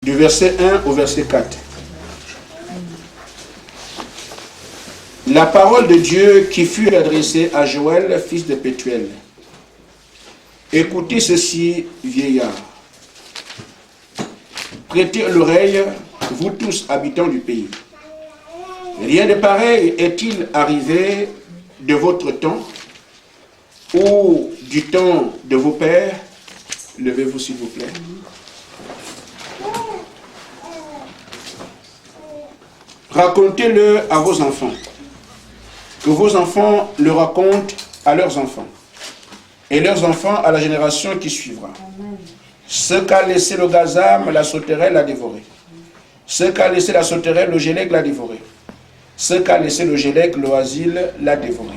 du verset 1 au verset 4. La parole de Dieu qui fut adressée à Joël, fils de Pétuel. Écoutez ceci, vieillards. Prêtez l'oreille, vous tous habitants du pays. Rien de pareil est-il arrivé de votre temps ou du temps de vos pères? Levez-vous s'il vous plaît. Racontez-le à vos enfants. Que vos enfants le racontent à leurs enfants. Et leurs enfants à la génération qui suivra. Amen. Ce qu'a laissé le gazam, la sauterelle l'a dévoré. Ce qu'a laissé la sauterelle, le gélec l'a dévoré. Ce qu'a laissé le gélec, l'oasile l'a dévoré.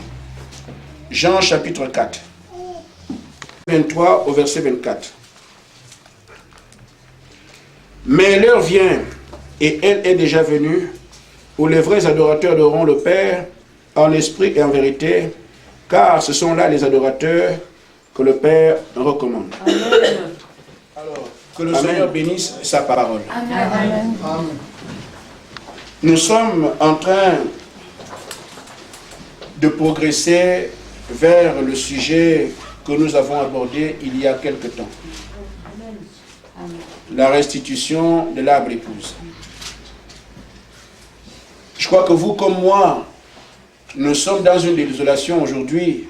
Jean chapitre 4. 23 au verset 24. Mais l'heure vient, et elle est déjà venue, où les vrais adorateurs adoreront le Père en esprit et en vérité, car ce sont là les adorateurs que le Père recommande. Amen. Alors, que le Seigneur bénisse sa parole. Amen. Amen. Nous sommes en train de progresser vers le sujet que nous avons abordé il y a quelque temps. La restitution de l'arbre épouse. Je crois que vous comme moi, nous sommes dans une désolation aujourd'hui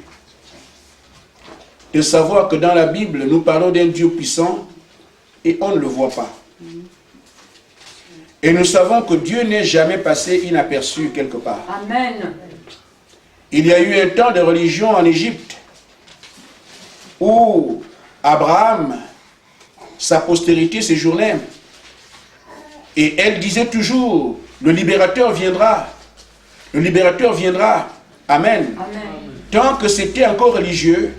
de savoir que dans la Bible, nous parlons d'un Dieu puissant et on ne le voit pas. Et nous savons que Dieu n'est jamais passé inaperçu quelque part. Amen. Il y a eu un temps de religion en Égypte où Abraham, sa postérité séjournait et elle disait toujours, le libérateur viendra. Le libérateur viendra. Amen. Amen. Tant que c'était encore religieux,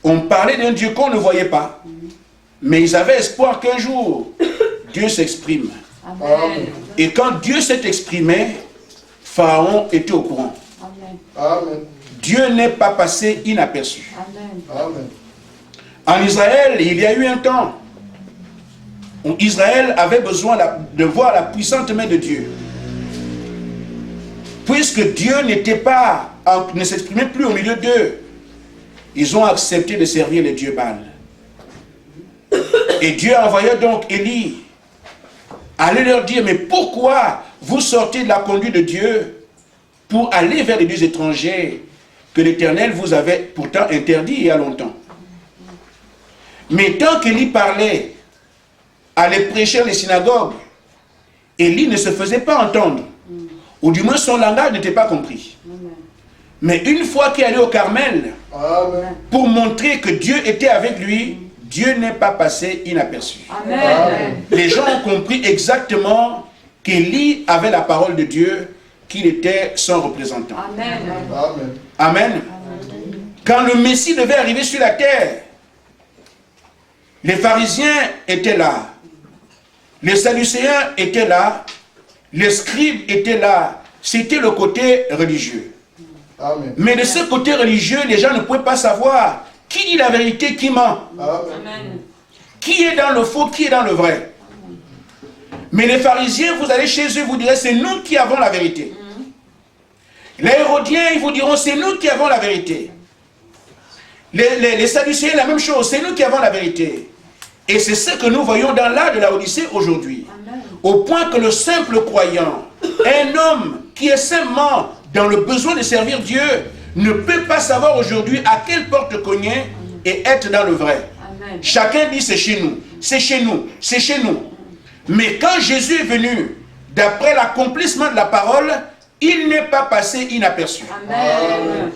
on parlait d'un Dieu qu'on ne voyait pas. Mais ils avaient espoir qu'un jour, Dieu s'exprime. Amen. Et quand Dieu s'est exprimé, Pharaon était au courant. Amen. Amen. Dieu n'est pas passé inaperçu. Amen. Amen. En Israël, il y a eu un temps où Israël avait besoin de voir la puissante main de Dieu. Puisque Dieu ne s'exprimait plus au milieu d'eux, ils ont accepté de servir les dieux Baal. Et Dieu envoya donc Élie aller leur dire, mais pourquoi vous sortez de la conduite de Dieu pour aller vers les dieux étrangers que l'Éternel vous avait pourtant interdit il y a longtemps? Mais tant qu'Élie parlait, allait prêcher dans les synagogues, Élie ne se faisait pas entendre. Ou du moins son langage n'était pas compris. Amen. Mais une fois qu'il est allé au Carmel, Amen. pour montrer que Dieu était avec lui, Dieu n'est pas passé inaperçu. Amen. Amen. Les gens ont compris exactement qu'Élie avait la parole de Dieu, qu'il était son représentant. Amen. Amen. Amen. Quand le Messie devait arriver sur la terre, les pharisiens étaient là, les sadducéens étaient là, les scribes étaient là. C'était le côté religieux. Amen. Mais de ce côté religieux, les gens ne pouvaient pas savoir qui dit la vérité, qui ment. Amen. Qui est dans le faux, qui est dans le vrai. Mais les pharisiens, vous allez chez eux, vous direz, c'est nous qui avons la vérité. Les hérodiens, ils vous diront, c'est nous qui avons la vérité. Les sadducéens, la même chose, c'est nous qui avons la vérité. Et c'est ce que nous voyons dans l'art de la Odyssée aujourd'hui. Au point que le simple croyant, un homme qui est simplement dans le besoin de servir Dieu, ne peut pas savoir aujourd'hui à quelle porte cogner et être dans le vrai. Amen. Chacun dit c'est chez nous, c'est chez nous, c'est chez nous. Mais quand Jésus est venu, d'après l'accomplissement de la parole, il n'est pas passé inaperçu. Amen.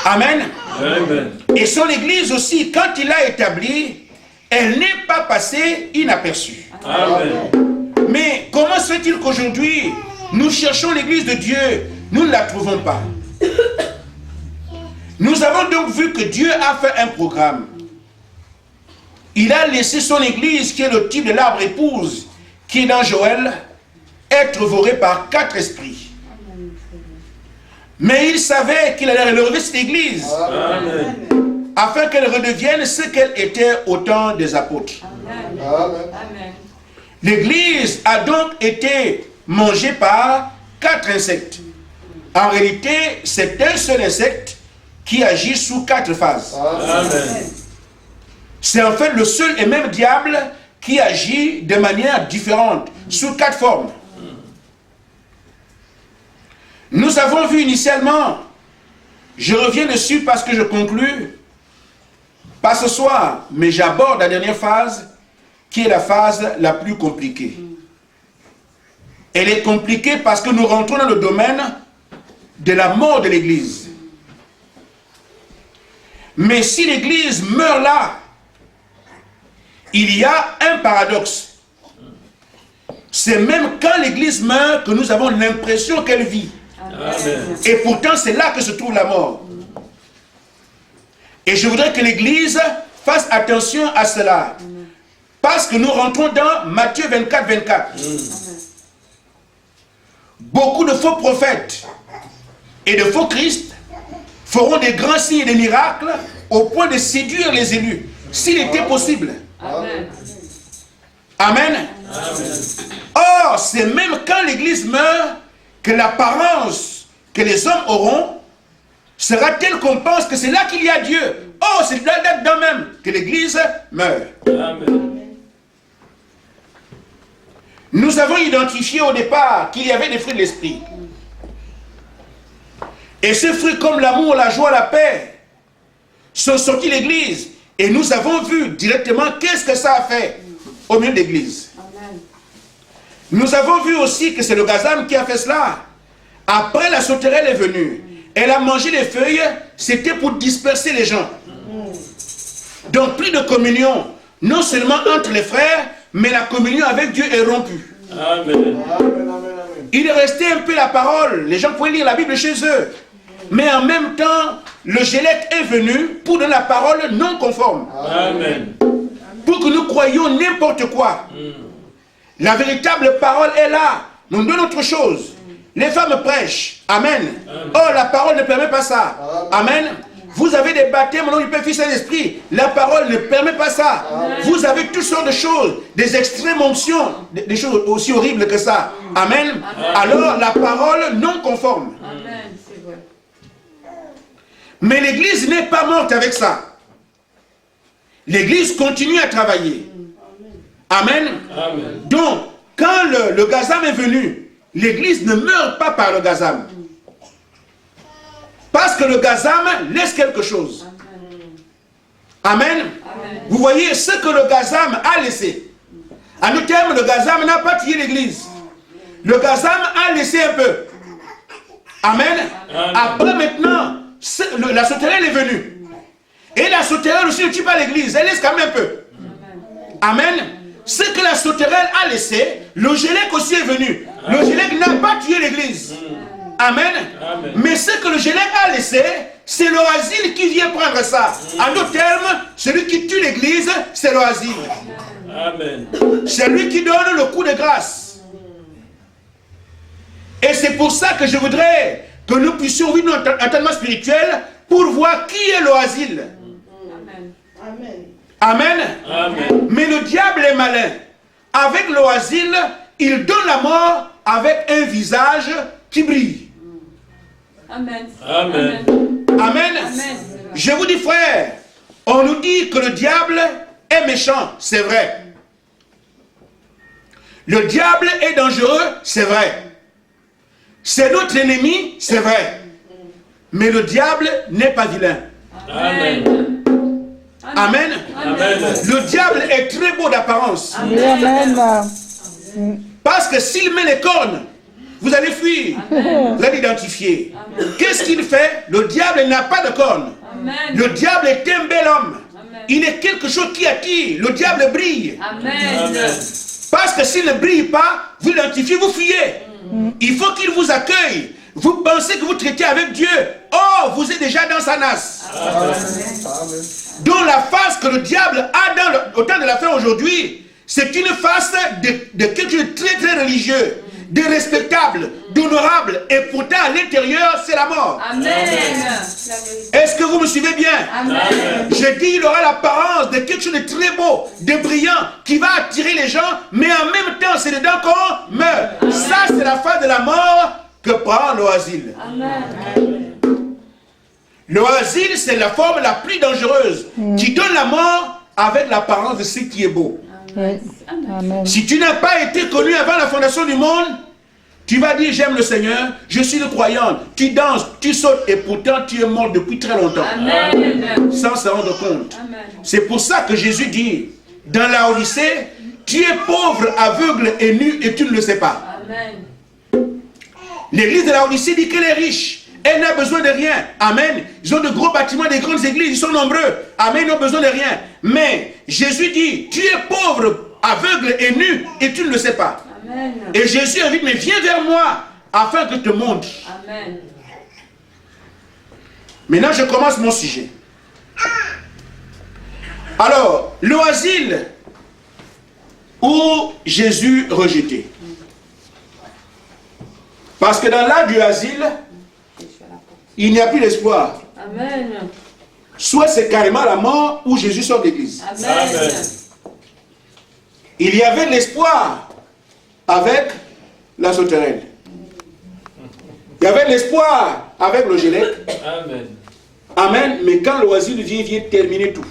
Amen. Amen. Et son église aussi, quand il l'a établie, elle n'est pas passée inaperçue. Amen. Mais comment se fait-il qu'aujourd'hui, nous cherchons l'église de Dieu, nous ne la trouvons pas? Nous avons donc vu que Dieu a fait un programme. Il a laissé son église, qui est le type de l'arbre épouse, qui est dans Joël, être dévoré par 4 esprits. Mais il savait qu'il allait relever cette église. Amen. Afin qu'elle redevienne ce qu'elle était au temps des apôtres. Amen. Amen. L'église a donc été mangée par 4 insectes. En réalité, c'est un seul insecte qui agit sous 4 phases. Amen. C'est en fait le seul et même diable qui agit de manière différente, sous 4 formes. Nous avons vu initialement, je reviens dessus parce que je conclus, pas ce soir, mais j'aborde la dernière phase, qui est la phase la plus compliquée. Elle est compliquée parce que nous rentrons dans le domaine de la mort de l'Église. Mais si l'Église meurt là, il y a un paradoxe. C'est même quand l'Église meurt que nous avons l'impression qu'elle vit. Amen. Et pourtant, c'est là que se trouve la mort. Et je voudrais que l'Église fasse attention à cela. Parce que nous rentrons dans Matthieu 24, 24. Beaucoup de faux prophètes et de faux Christ feront des grands signes et des miracles au point de séduire les élus, s'il était possible. Amen. Amen. Or, c'est même quand l'Église meurt que l'apparence que les hommes auront sera telle qu'on pense que c'est là qu'il y a Dieu. Oh, c'est là-dedans même que l'Église meurt. Amen. Nous avons identifié au départ qu'il y avait des fruits de l'esprit. Et ces fruits comme l'amour, la joie, la paix sont sortis de l'Église. Et nous avons vu directement qu'est-ce que ça a fait au milieu de l'Église. Amen. Nous avons vu aussi que c'est le gazam qui a fait cela. Après, la sauterelle est venue. Elle a mangé les feuilles, c'était pour disperser les gens. Donc plus de communion, non seulement entre les frères, mais la communion avec Dieu est rompue. Amen. Il est resté un peu la parole, les gens pouvaient lire la Bible chez eux. Mais en même temps, le Gélec est venu pour donner la parole non conforme. Amen. Pour que nous croyions n'importe quoi. La véritable parole est là. Nous donnons autre chose. Les femmes prêchent. Amen. Oh, la parole ne permet pas ça. Amen. Vous avez des baptêmes au nom du Père, Fils et l'Esprit. La parole ne permet pas ça. Vous avez toutes sortes de choses, des extrêmes onctions, des choses aussi horribles que ça. Amen. Alors, la parole non conforme. Amen. C'est vrai. Mais l'Église n'est pas morte avec ça. L'Église continue à travailler. Amen. Amen. Donc, quand le gazam est venu, l'Église ne meurt pas par le gazam. Parce que le gazam laisse quelque chose. Amen. Amen. Vous voyez ce que le gazam a laissé. En d'autres termes, le gazam n'a pas tué l'Église. Le gazam a laissé un peu. Amen. Après maintenant, la sauterelle est venue. Et la sauterelle aussi ne tue pas l'Église. Elle laisse quand même un peu. Amen. Ce que la sauterelle a laissé, le Gélec aussi est venu. Le Gélec n'a pas tué l'Église. Amen. Amen. Mais ce que le Gélec a laissé, c'est le asile qui vient prendre ça. En d'autres termes, celui qui tue l'Église, c'est le asile. Amen. C'est lui qui donne le coup de grâce. Et c'est pour ça que je voudrais que nous puissions vivre notre entendement spirituel pour voir qui est le asile. Amen. Amen. Amen. Mais le diable est malin. Avec le asile, il donne la mort avec un visage qui brille. Amen. Amen. Amen. Amen. Je vous dis, frère, on nous dit que le diable est méchant, c'est vrai. Le diable est dangereux, c'est vrai. C'est notre ennemi, c'est vrai. Mais le diable n'est pas vilain. Amen. Amen. Amen. Le diable est très beau d'apparence. Amen. Parce que s'il met les cornes, vous allez fuir. Vous allez identifier. Qu'est-ce qu'il fait? Le diable n'a pas de cornes. Amen. Le diable est un bel homme. Amen. Il est quelque chose qui attire. Le diable brille. Amen. Parce que s'il ne brille pas, vous l'identifiez, vous fuyez. Il faut qu'il vous accueille. Vous pensez que vous traitez avec Dieu. Oh, vous êtes déjà dans sa nasse. Donc la face que le diable a au temps de la fin aujourd'hui, c'est une face de quelque chose de très très religieux. de respectable, d'honorable, et pourtant à l'intérieur, c'est la mort. Amen. Est-ce que vous me suivez bien? Amen. Je dis, il aura l'apparence de quelque chose de très beau, de brillant, qui va attirer les gens, mais en même temps, c'est dedans qu'on meurt. Amen. Ça, c'est la fin de la mort que prend l'oasile. L'oasile, c'est la forme la plus dangereuse, qui donne la mort avec l'apparence de ce qui est beau. Amen. Si tu n'as pas été connu avant la fondation du monde, tu vas dire j'aime le Seigneur, je suis le croyant, tu danses, tu sautes et pourtant tu es mort depuis très longtemps. Amen. Sans se rendre compte. Amen. C'est pour ça que Jésus dit dans la Odyssée, tu es pauvre, aveugle et nu et tu ne le sais pas. Amen. L'église de la Odyssée dit qu'elle est riche. Elle n'a besoin de rien. Amen. Ils ont de gros bâtiments, des grandes églises, ils sont nombreux. Amen, ils n'ont besoin de rien. Mais Jésus dit, tu es pauvre, aveugle et nu, et tu ne le sais pas. Amen. Et Jésus invite, mais viens vers moi, afin que je te montre. Amen. Maintenant, je commence mon sujet. Alors, l'oasile où Jésus rejeté. Parce que dans l'âge du asile, il n'y a plus d'espoir. Amen. Soit c'est carrément la mort ou Jésus sort de l'église. Amen. Il y avait de l'espoir avec la sauterelle. Il y avait de l'espoir avec le gélec. Amen. Amen. Mais quand l'oasile vient, il vient terminer tout.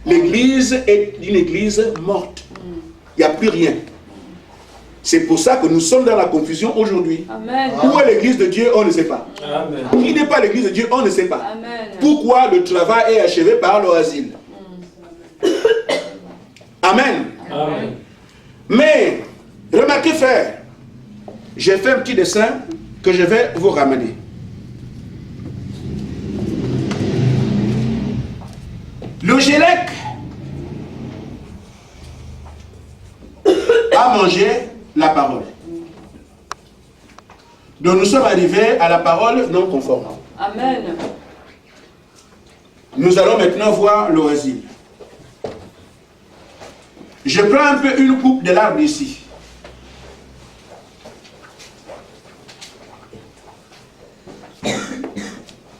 L'église est une église morte. Il n'y a plus rien. C'est pour ça que nous sommes dans la confusion aujourd'hui. Où est l'église de Dieu? On ne sait pas. Amen. Qui n'est pas l'église de Dieu? On ne sait pas. Amen. Pourquoi le travail est achevé par l'oasile? Amen. Amen. Mais, remarquez frère, j'ai fait un petit dessin que je vais vous ramener. Le gélec a mangé la parole. Donc nous sommes arrivés à la parole non conforme. Amen. Nous allons maintenant voir l'oasile. Je prends un peu une coupe de l'arbre ici.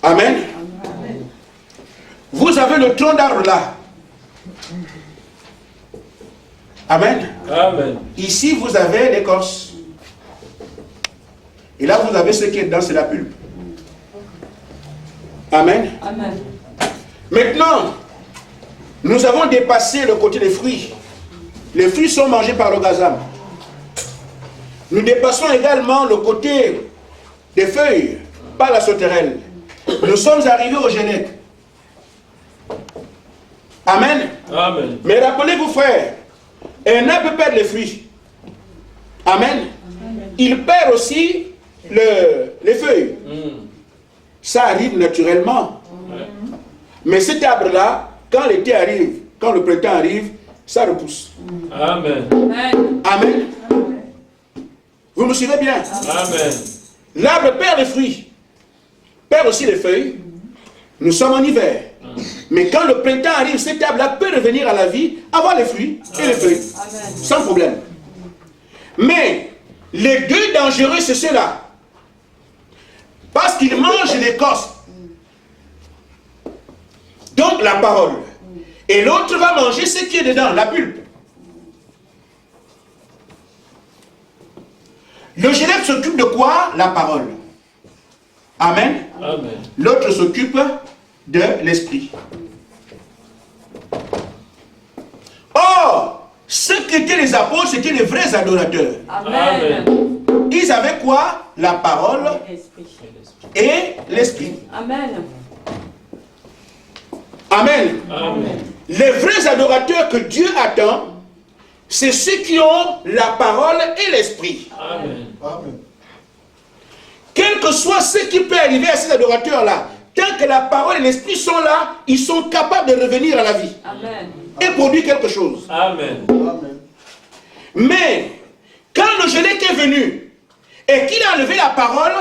Amen. Vous avez le tronc d'arbre là. Amen. Amen. Ici, vous avez l'écorce. Et là, vous avez ce qui est dedans, c'est la pulpe. Amen. Amen. Maintenant, nous avons dépassé le côté des fruits. Les fruits sont mangés par le gazam. Nous dépassons également le côté des feuilles par la sauterelle. Nous sommes arrivés au gélec. Amen. Amen. Mais rappelez-vous, frères, un arbre peut perdre les fruits. Amen. Il perd aussi les feuilles. Ça arrive naturellement. Mais cet arbre-là, quand l'été arrive, quand le printemps arrive, ça repousse. Amen. Amen. Vous me suivez bien? Amen. L'arbre perd les fruits, perd aussi les feuilles. Nous sommes en hiver. Mais quand le printemps arrive, cet arbre-là peut revenir à la vie, avoir les fruits et les feuilles. Sans problème. Mais les deux dangereux, c'est ceux-là. Parce qu'ils mangent l'écorce. Donc la parole. Et l'autre va manger ce qui est dedans, la pulpe. Le gélec s'occupe de quoi? La parole. Amen. Amen. L'autre s'occupe de l'esprit. Or, ceux qui étaient les apôtres, c'était les vrais adorateurs. Amen. Ils avaient quoi? La parole et l'esprit. Amen. Amen. Amen. Les vrais adorateurs que Dieu attend, c'est ceux qui ont la parole et l'esprit. Amen. Quel que soit ce qui peut arriver à ces adorateurs-là, tant que la parole et l'esprit sont là, ils sont capables de revenir à la vie. Amen. Et produire quelque chose. Amen. Mais, quand le gélec est venu, et qu'il a enlevé la parole,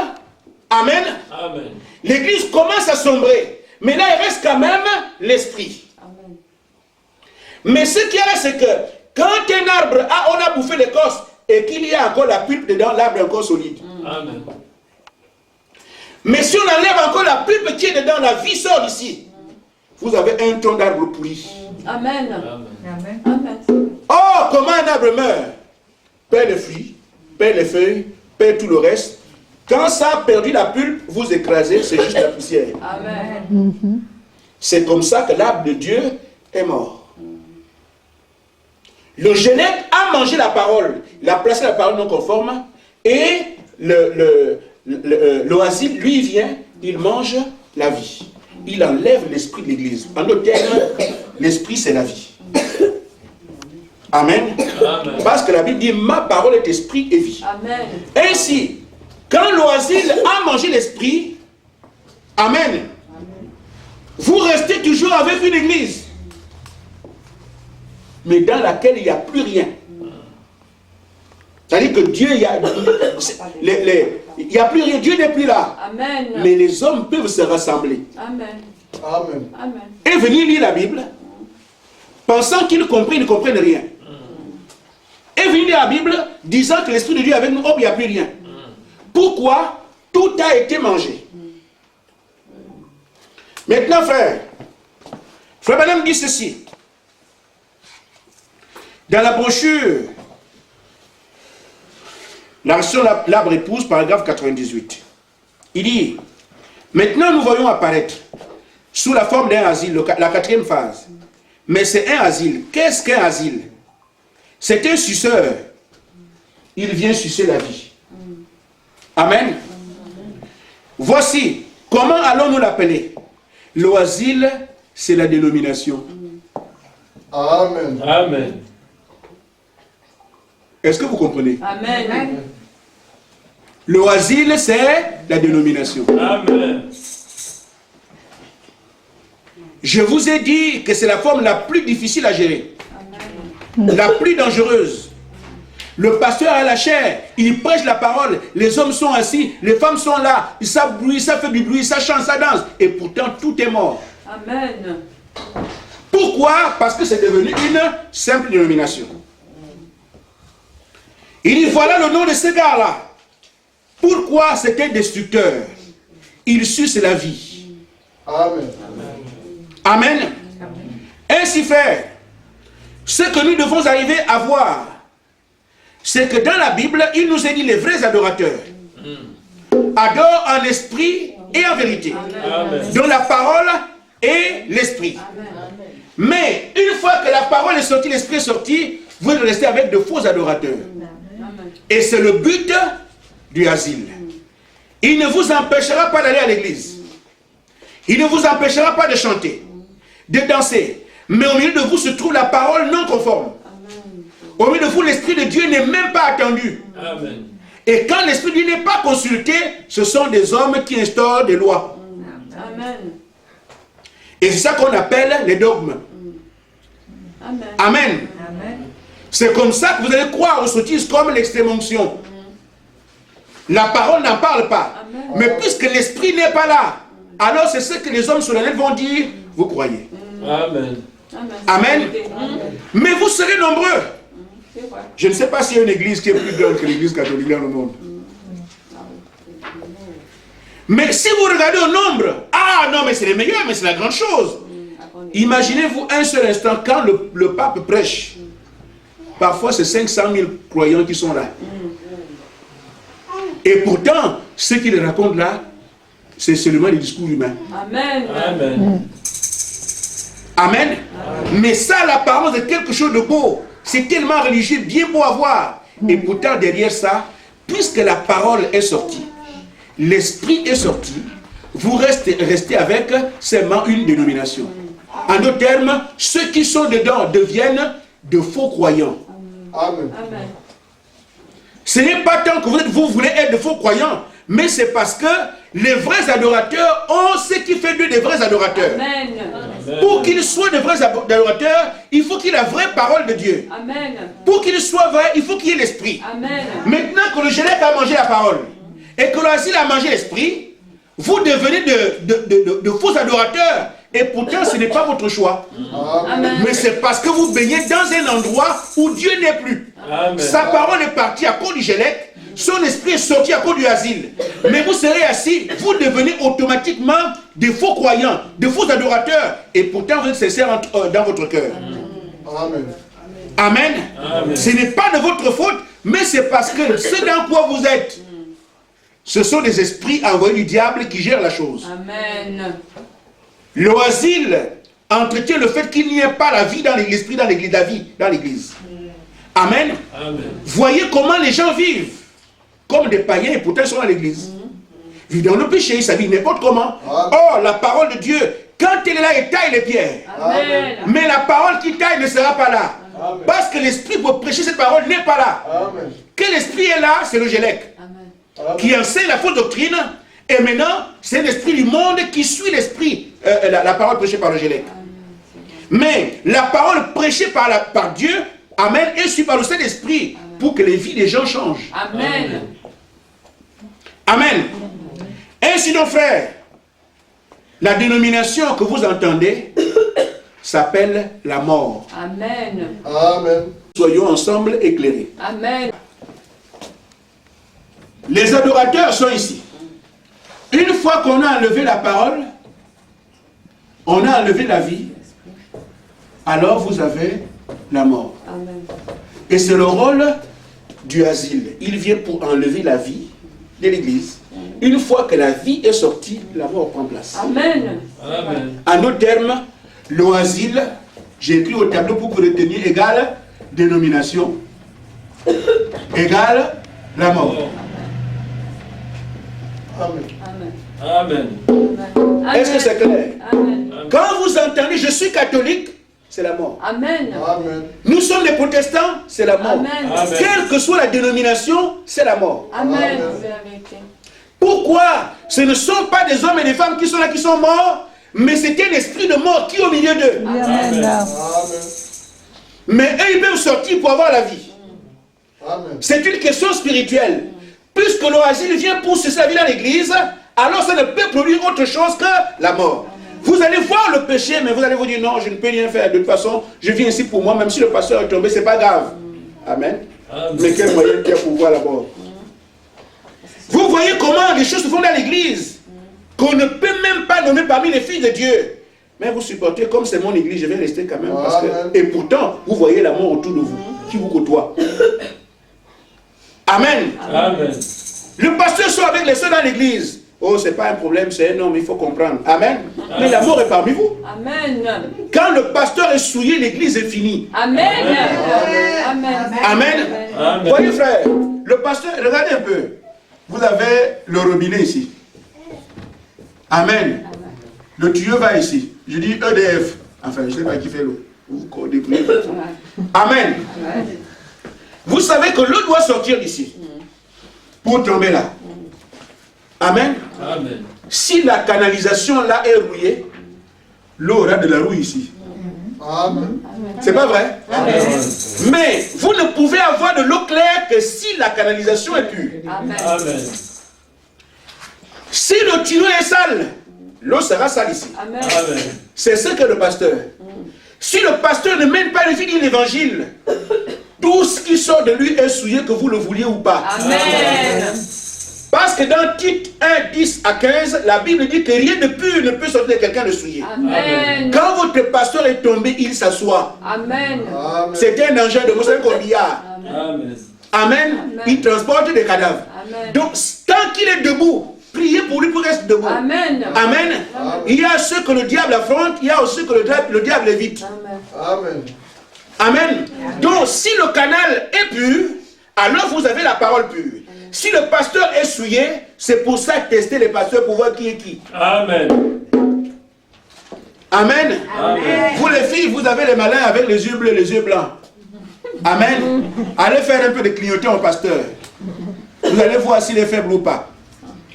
amen, Amen. l'église commence à sombrer. Mais là, il reste quand même l'esprit. Amen. Mais ce qu'il y a là, c'est que quand un arbre, on a bouffé l'écorce, et qu'il y a encore la pulpe dedans, l'arbre est encore solide. Amen. Mais si on enlève encore la pulpe qui est dedans, la vie sort d'ici. Vous avez un tronc d'arbre pourri. Amen. Amen. Amen. Oh, comment un arbre meurt? Perd les fruits, perd les feuilles, perd tout le reste. Quand ça a perdu la pulpe, vous écrasez, c'est juste la poussière. Amen. C'est comme ça que l'arbre de Dieu est mort. Le génète a mangé la parole, il a placé la parole non conforme, et l'oasile, lui, vient, il mange la vie. Il enlève l'esprit de l'Église. En d'autres termes, l'esprit, c'est la vie. Amen. Amen. Parce que la Bible dit, ma parole est esprit et vie. Amen. Ainsi, quand l'oasile a mangé l'esprit, Amen, vous restez toujours avec une église, mais dans laquelle il n'y a plus rien. C'est-à-dire que Dieu, il n'y a plus rien, Dieu n'est plus là. Amen. Mais les hommes peuvent se rassembler. Amen. Amen. Amen. Et venir lire la Bible, pensant qu'ils comprennent, ils ne comprennent rien. Et venir lire la Bible, disant que l'Esprit de Dieu est avec nous, hop, il n'y a plus rien. Pourquoi? Tout a été mangé. Maintenant, frère Branham dit ceci. Dans la brochure, la version L'arbre épouse, paragraphe 98. Il dit, maintenant nous voyons apparaître, sous la forme d'un asile, la quatrième phase. Mais c'est un asile. Qu'est-ce qu'un asile? C'est un suceur. Il vient sucer la vie. Amen. Voici, comment allons-nous l'appeler? L'asile, c'est la dénomination. Amen. Amen. Est-ce que vous comprenez? Amen. L'asile, c'est la dénomination. Amen. Je vous ai dit que c'est la forme la plus difficile à gérer. La plus dangereuse. Le pasteur a la chair, il prêche la parole, les hommes sont assis, les femmes sont là, ça bruit, ça fait du bruit, ça chante, ça danse, et pourtant tout est mort. Amen. Pourquoi? Parce que c'est devenu une simple dénomination. Il dit, voilà le nom de ce gars-là. Pourquoi? C'était destructeur. Il suce la vie. Amen. Amen. Ainsi fait, ce que nous devons arriver à voir, c'est que dans la Bible, il nous est dit les vrais adorateurs adorent en esprit et en vérité. Amen. Dans la parole et l'esprit. Mais une fois que la parole est sortie, l'esprit est sorti, vous restez avec de faux adorateurs. Et c'est le but du asile. Il ne vous empêchera pas d'aller à l'église. Il ne vous empêchera pas de chanter, de danser. Mais au milieu de vous se trouve la parole non conforme. Au milieu de vous, l'Esprit de Dieu n'est même pas attendu. Amen. Et quand l'Esprit de Dieu n'est pas consulté, ce sont des hommes qui instaurent des lois. Amen. Et c'est ça qu'on appelle les dogmes. Amen. Amen. C'est comme ça que vous allez croire aux sottises comme l'extrême onction. La parole n'en parle pas. Amen. Mais puisque l'Esprit n'est pas là, alors c'est ce que les hommes solennels vont dire, vous croyez. Amen. Amen. Mais vous serez nombreux. C'est vrai. Je ne sais pas s'il y a une église qui est plus grande que l'église catholique dans le monde. Mais si vous regardez au nombre, ah non mais c'est les meilleurs, mais c'est la grande chose. Imaginez-vous un seul instant quand le pape prêche. Parfois c'est 500 000 croyants qui sont là. Et pourtant, ce qu'il raconte là, c'est seulement les discours humains. Amen. Amen. Amen. Mais ça, l'apparence de quelque chose de beau. C'est tellement religieux, bien beau à voir. Et pourtant, derrière ça, puisque la parole est sortie, l'esprit est sorti, vous restez avec seulement une dénomination. En d'autres termes, ceux qui sont dedans deviennent de faux croyants. Amen. Amen. Ce n'est pas tant que vous voulez être de faux croyants, mais c'est parce que les vrais adorateurs ont ce qui fait d'eux des vrais adorateurs. Amen. Pour qu'ils soient de vrais adorateurs, il faut qu'il y ait la vraie parole de Dieu. Amen. Pour qu'il soit vrai, il faut qu'il y ait l'esprit. Amen. Maintenant que le génèque a mangé la parole et que l'asile a mangé l'esprit, vous devenez de faux adorateurs. Et pourtant, ce n'est pas votre choix. Amen. Mais c'est parce que vous baignez dans un endroit où Dieu n'est plus. Amen. Sa parole est partie à cause du Gélec. Son esprit est sorti à cause du asile. Mais vous serez assis, vous devenez automatiquement des faux croyants, des faux adorateurs. Et pourtant, vous êtes sincères dans votre cœur. Amen. Amen. Amen. Ce n'est pas de votre faute, mais c'est parce que ce dans quoi vous êtes, ce sont des esprits envoyés du diable qui gèrent la chose. Amen. L'asile entretient le fait qu'il n'y ait pas la vie dans l'esprit, dans l'église, la vie dans l'église. Amen. Amen. Voyez comment les gens vivent. Comme des païens et pourtant ils sont dans l'église. Vivent dans le péché, ça vit n'importe comment. Or, la parole de Dieu, quand elle est là, elle taille les pierres. Amen. Mais la parole qui taille ne sera pas là. Amen. Parce que l'esprit pour prêcher cette parole n'est pas là. Amen. Quel esprit est là? C'est le Gélec. Amen. Qui enseigne la fausse doctrine. Et maintenant, c'est l'esprit du monde qui suit l'esprit, la parole prêchée par le Gélec. Mais la parole prêchée par Dieu, amen, est suivie par le Saint-Esprit pour que les vies des gens changent. Amen. Amen. Ainsi donc, frères, la dénomination que vous entendez s'appelle la mort. Amen. Amen. Soyons ensemble éclairés. Amen. Les adorateurs sont ici. Une fois qu'on a enlevé la parole, on a enlevé la vie, alors vous avez la mort. Amen. Et c'est le rôle du asile. Il vient pour enlever la vie de l'église. Une fois que la vie est sortie, la mort prend place. Amen. Amen. En d'autres termes, le asile, j'ai écrit au tableau pour que vous reteniez, égale dénomination, égale la mort. Amen. Amen. Amen. Est-ce que c'est clair? Amen. Quand vous entendez « je suis catholique », c'est la mort. Amen. Amen. Nous sommes des protestants, c'est la mort. Amen. Amen. Quelle que soit la dénomination, c'est la mort. Amen. Amen. C'est la vérité. Pourquoi? Ce ne sont pas des hommes et des femmes qui sont là, qui sont morts, mais c'est un esprit de mort qui est au milieu d'eux. Amen. Amen. Mais eux, ils peuvent sortir pour avoir la vie. Amen. C'est une question spirituelle. Puisque l'asile vient pour se servir dans l'église, alors ça ne peut produire autre chose que la mort. Vous allez voir le péché, mais vous allez vous dire non, je ne peux rien faire. De toute façon, je viens ici pour moi, même si le pasteur est tombé, c'est pas grave. Amen. Amen. Mais quel moyen qu'il y a pour voir la mort? Vous voyez comment les choses se font dans l'église, qu'on ne peut même pas nommer parmi les filles de Dieu. Mais vous supportez, comme c'est mon église, je vais rester quand même. Parce que, et pourtant, vous voyez la mort autour de vous, qui vous côtoie. Amen. Amen. Le pasteur soit avec les soeurs dans l'église. Oh, c'est pas un problème, c'est un homme, il faut comprendre. Amen. Mais la mort est parmi vous. Amen. Quand le pasteur est souillé, l'église est finie. Amen. Amen. Amen. Amen. Voyez frère, le pasteur, regardez un peu. Vous avez le robinet ici. Amen. Le tuyau va ici. Je dis EDF. Enfin, je ne sais pas qui fait l'eau. Vous débrouillez. Amen. Vous savez que l'eau doit sortir d'ici. Pour tomber là. Amen. Amen. Si la canalisation là est rouillée, l'eau aura de la rouille ici. Amen. C'est pas vrai? Amen. Mais vous ne pouvez avoir de l'eau claire que si la canalisation est pure. Amen. Amen. Si le tuyau est sale, l'eau sera sale ici. Amen. Amen. C'est ce que le pasteur. Si le pasteur ne mène pas le vie de l'évangile, tout ce qui sort de lui est souillé, que vous le vouliez ou pas. Amen. Parce que dans Tite 1, 10 à 15, la Bible dit que rien de pur ne peut sortir de quelqu'un de souillé. Amen. Quand votre pasteur est tombé, il s'assoit. Amen. Amen. C'est un danger de vous savez qu'on dit ah. Amen. Amen. Il transporte des cadavres. Amen. Donc, tant qu'il est debout, priez pour lui pour rester debout. Amen. Amen. Il y a ceux que le diable affronte, il y a aussi ceux que le diable évite. Amen. Amen. Amen. Donc, si le canal est pur, alors vous avez la parole pure. Si le pasteur est souillé, c'est pour ça tester les pasteurs pour voir qui est qui. Amen. Amen. Amen. Vous les filles, vous avez les malins avec les yeux bleus, les yeux blancs. Amen. Allez faire un peu de clignotant au pasteur. Vous allez voir s'il est faible ou pas.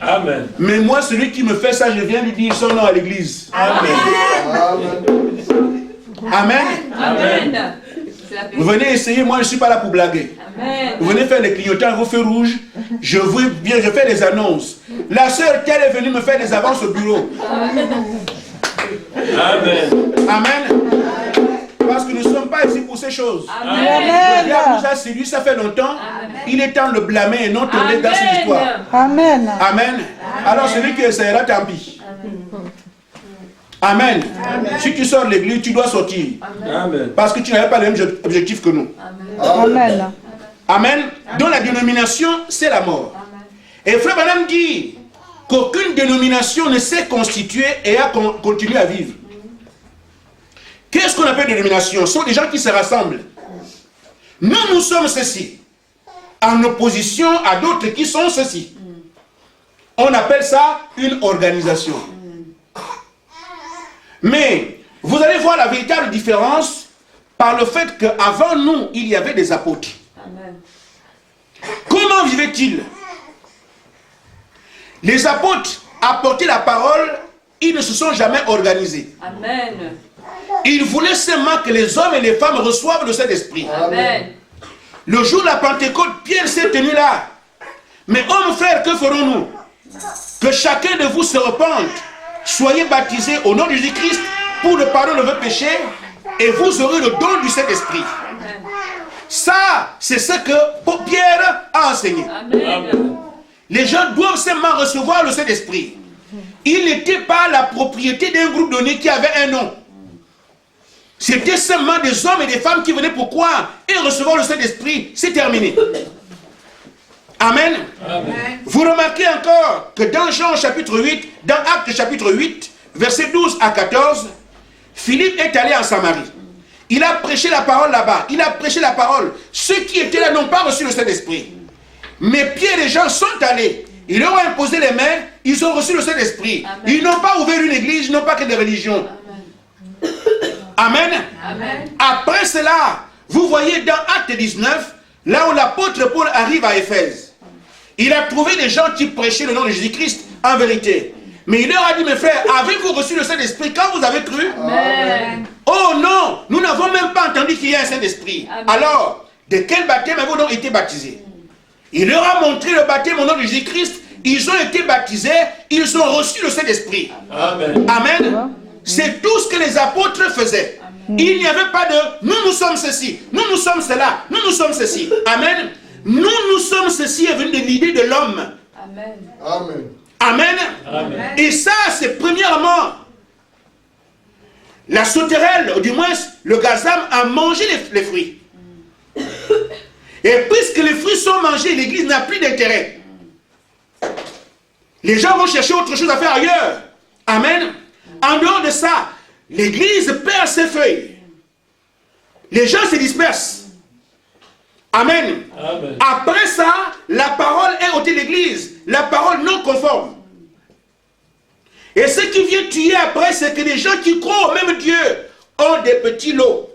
Amen. Mais moi, celui qui me fait ça, je viens lui dire son nom à l'église. Amen. Amen. Amen. Amen. C'est la Vous venez essayer, moi je ne suis pas là pour blaguer. Amen. Vous venez faire les clignotants, vos feux rouges. Je fais des annonces. La sœur telle est venue me faire des avances au bureau. Amen. Amen. Parce que nous ne sommes pas ici pour pour ces choses. Amen. Le diable nous a séduit, ça fait longtemps. Il est temps de le blâmer et non tomber dans cette histoire. Amen. Amen. Alors celui qui essaiera, tant pis. Amen. Si tu sors de l'église, tu dois sortir. Amen. Parce que tu n'avais pas le même objectif que nous. Amen. Amen. Donc la dénomination, c'est la mort. Et Frère Branham dit qu'aucune dénomination ne s'est constituée et a continué à vivre. Qu'est-ce qu'on appelle dénomination? Ce sont des gens qui se rassemblent. Nous sommes ceci, en opposition à d'autres qui sont ceci. On appelle ça une organisation. Mais vous allez voir la véritable différence par le fait qu'avant nous, il y avait des apôtres. Amen. Comment vivaient-ils? Les apôtres apportaient la parole, ils ne se sont jamais organisés. Amen. Ils voulaient seulement que les hommes et les femmes reçoivent le Saint-Esprit. Amen. Le jour de la Pentecôte, Pierre s'est tenu là. Mais hommes, frères, que ferons-nous? Que chacun de vous se repente. Soyez baptisés au nom de Jésus-Christ pour le pardon de vos péchés et vous aurez le don du Saint-Esprit. Ça, c'est ce que Pierre a enseigné. Amen. Les gens doivent seulement recevoir le Saint-Esprit. Il n'était pas la propriété d'un groupe donné qui avait un nom. C'était seulement des hommes et des femmes qui venaient pour croire et recevoir le Saint-Esprit. C'est terminé. Amen. Amen. Vous remarquez encore que dans Jean chapitre 8, dans Actes chapitre 8, versets 12 à 14, Philippe est allé en Samarie. Il a prêché la parole là-bas. Il a prêché la parole. Ceux qui étaient là n'ont pas reçu le Saint-Esprit. Mais Pierre et Jean sont allés. Ils leur ont imposé les mains. Ils ont reçu le Saint-Esprit. Ils n'ont pas ouvert une église, ils n'ont pas que des religions. Amen. Amen. Après cela, vous voyez dans Acte 19, là où l'apôtre Paul arrive à Éphèse. Il a trouvé des gens qui prêchaient le nom de Jésus-Christ en vérité. Mais il leur a dit, mes frères, avez-vous reçu le Saint-Esprit quand vous avez cru? Amen. Oh non, nous n'avons même pas entendu qu'il y a un Saint-Esprit. Alors, de quel baptême avez-vous donc été baptisés? Il leur a montré le baptême au nom de Jésus-Christ. Ils ont été baptisés, ils ont reçu le Saint-Esprit. Amen. Amen. C'est tout ce que les apôtres faisaient. Il n'y avait pas de nous sommes ceci, nous sommes cela, nous sommes ceci. Amen. Nous sommes ceci est venu de l'idée de l'homme. Amen. Amen. Amen. Amen. Et ça, c'est premièrement la sauterelle, ou du moins le gazam, a mangé les fruits. Et puisque les fruits sont mangés, l'église n'a plus d'intérêt. Les gens vont chercher autre chose à faire ailleurs. Amen. En dehors de ça, l'église perd ses feuilles. Les gens se dispersent. Amen. Amen. Après ça, la parole est ôtée de l'église. La parole non conforme. Et ce qui vient tuer après, c'est que les gens qui croient au même Dieu ont des petits lots.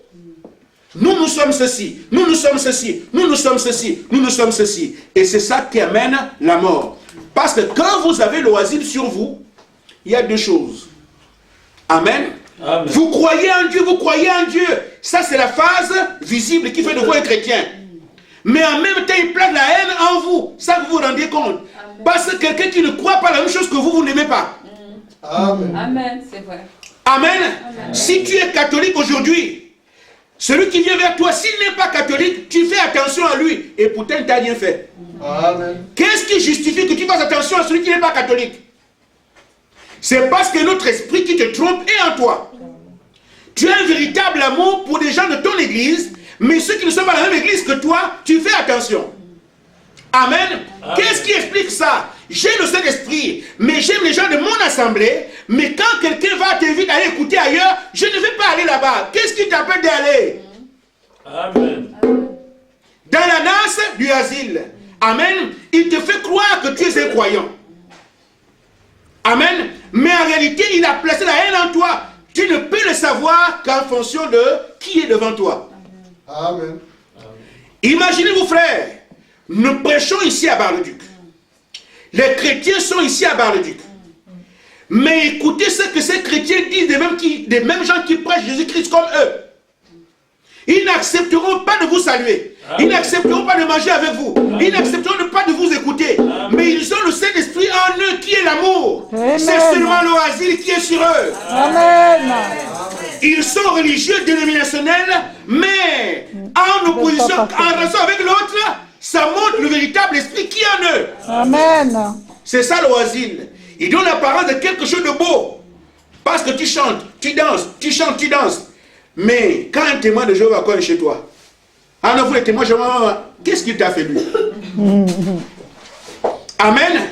Nous sommes ceci, nous sommes ceci, nous sommes ceci, nous sommes ceci. Et c'est ça qui amène la mort. Parce que quand vous avez l'oisir sur vous, il y a deux choses. Amen. Amen. Vous croyez en Dieu, vous croyez en Dieu. Ça, c'est la phase visible qui fait de vous un chrétien. Mais en même temps, il place la haine en vous. Ça, vous vous rendez compte. Amen. Parce que quelqu'un qui ne croit pas la même chose que vous, vous n'aimez pas. Amen. Amen, c'est vrai. Amen. Amen. Si tu es catholique aujourd'hui, celui qui vient vers toi, s'il n'est pas catholique, tu fais attention à lui. Et pourtant, il t'a rien fait. Amen. Qu'est-ce qui justifie que tu fasses attention à celui qui n'est pas catholique? C'est parce que notre esprit qui te trompe est en toi. Tu as un véritable amour pour des gens de ton église, mais ceux qui ne sont pas dans la même église que toi, tu fais attention. Amen. Qu'est-ce qui explique ça? J'ai le Saint-Esprit, mais j'aime les gens de mon assemblée, mais quand quelqu'un va t'inviter à aller écouter ailleurs, je ne vais pas aller là-bas. Qu'est-ce qui t'empêche d'aller? Amen. Dans la danse du asile. Amen. Il te fait croire que tu es un croyant. Amen. Mais en réalité, il a placé la haine en toi. Tu ne peux le savoir qu'en fonction de qui est devant toi. Amen. Imaginez-vous, frères, nous prêchons ici à Bar-le-Duc. Les chrétiens sont ici à Bar-le-Duc. Mais écoutez ce que ces chrétiens disent des mêmes gens qui prêchent Jésus-Christ comme eux. Ils n'accepteront pas de vous saluer. Ils n'accepteront pas de manger avec vous. Ils n'accepteront pas de vous écouter. Mais ils ont le Saint-Esprit en eux qui est l'amour. C'est seulement l'oasis qui est sur eux. Amen. Ils sont religieux, dénominationnels, mais en opposition, en relation avec l'autre, ça montre le véritable esprit qui est en eux. Amen. C'est ça l'oisile. Il donne l'apparence de quelque chose de beau. Parce que tu chantes, tu danses, tu chantes, tu danses. Mais quand un témoin de Jéhovah cogne chez toi, en vous les témoins de Jéhovah, qu'est-ce qu'il t'a fait lui? Amen. Amen.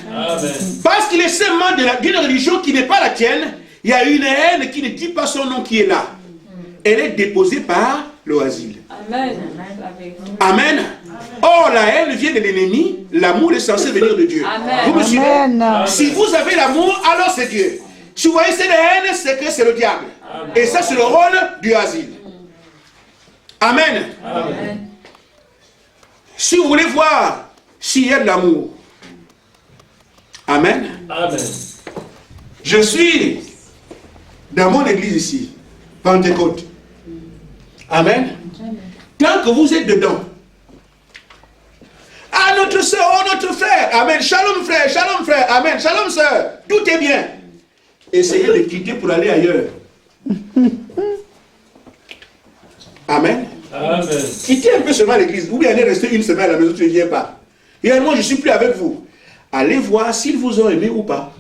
Parce qu'il est seulement d'une religion qui n'est pas la tienne, il y a une haine qui ne dit pas son nom qui est là. Elle est déposée par l'oisile. Amen. Amen. Or, la haine vient de l'ennemi, l'amour est censé venir de Dieu. Amen. Vous me suivez? Amen. Si vous avez l'amour, alors c'est Dieu. Si vous voyez cette haine, c'est que c'est le diable. Et ça, c'est le rôle du asile. Amen. Amen. Si vous voulez voir s'il y a de l'amour, amen. Amen. Je suis dans mon église ici, Pentecôte. Amen. Tant que vous êtes dedans, ah, notre soeur, oh, notre frère, amen. Shalom frère, amen. Shalom soeur, tout est bien. Essayez de quitter pour aller ailleurs. Amen. Amen. Quittez un peu seulement l'église. Vous allez rester une semaine à la maison, tu ne viens pas. Et moi, je ne suis plus avec vous. Allez voir s'ils vous ont aimé ou pas.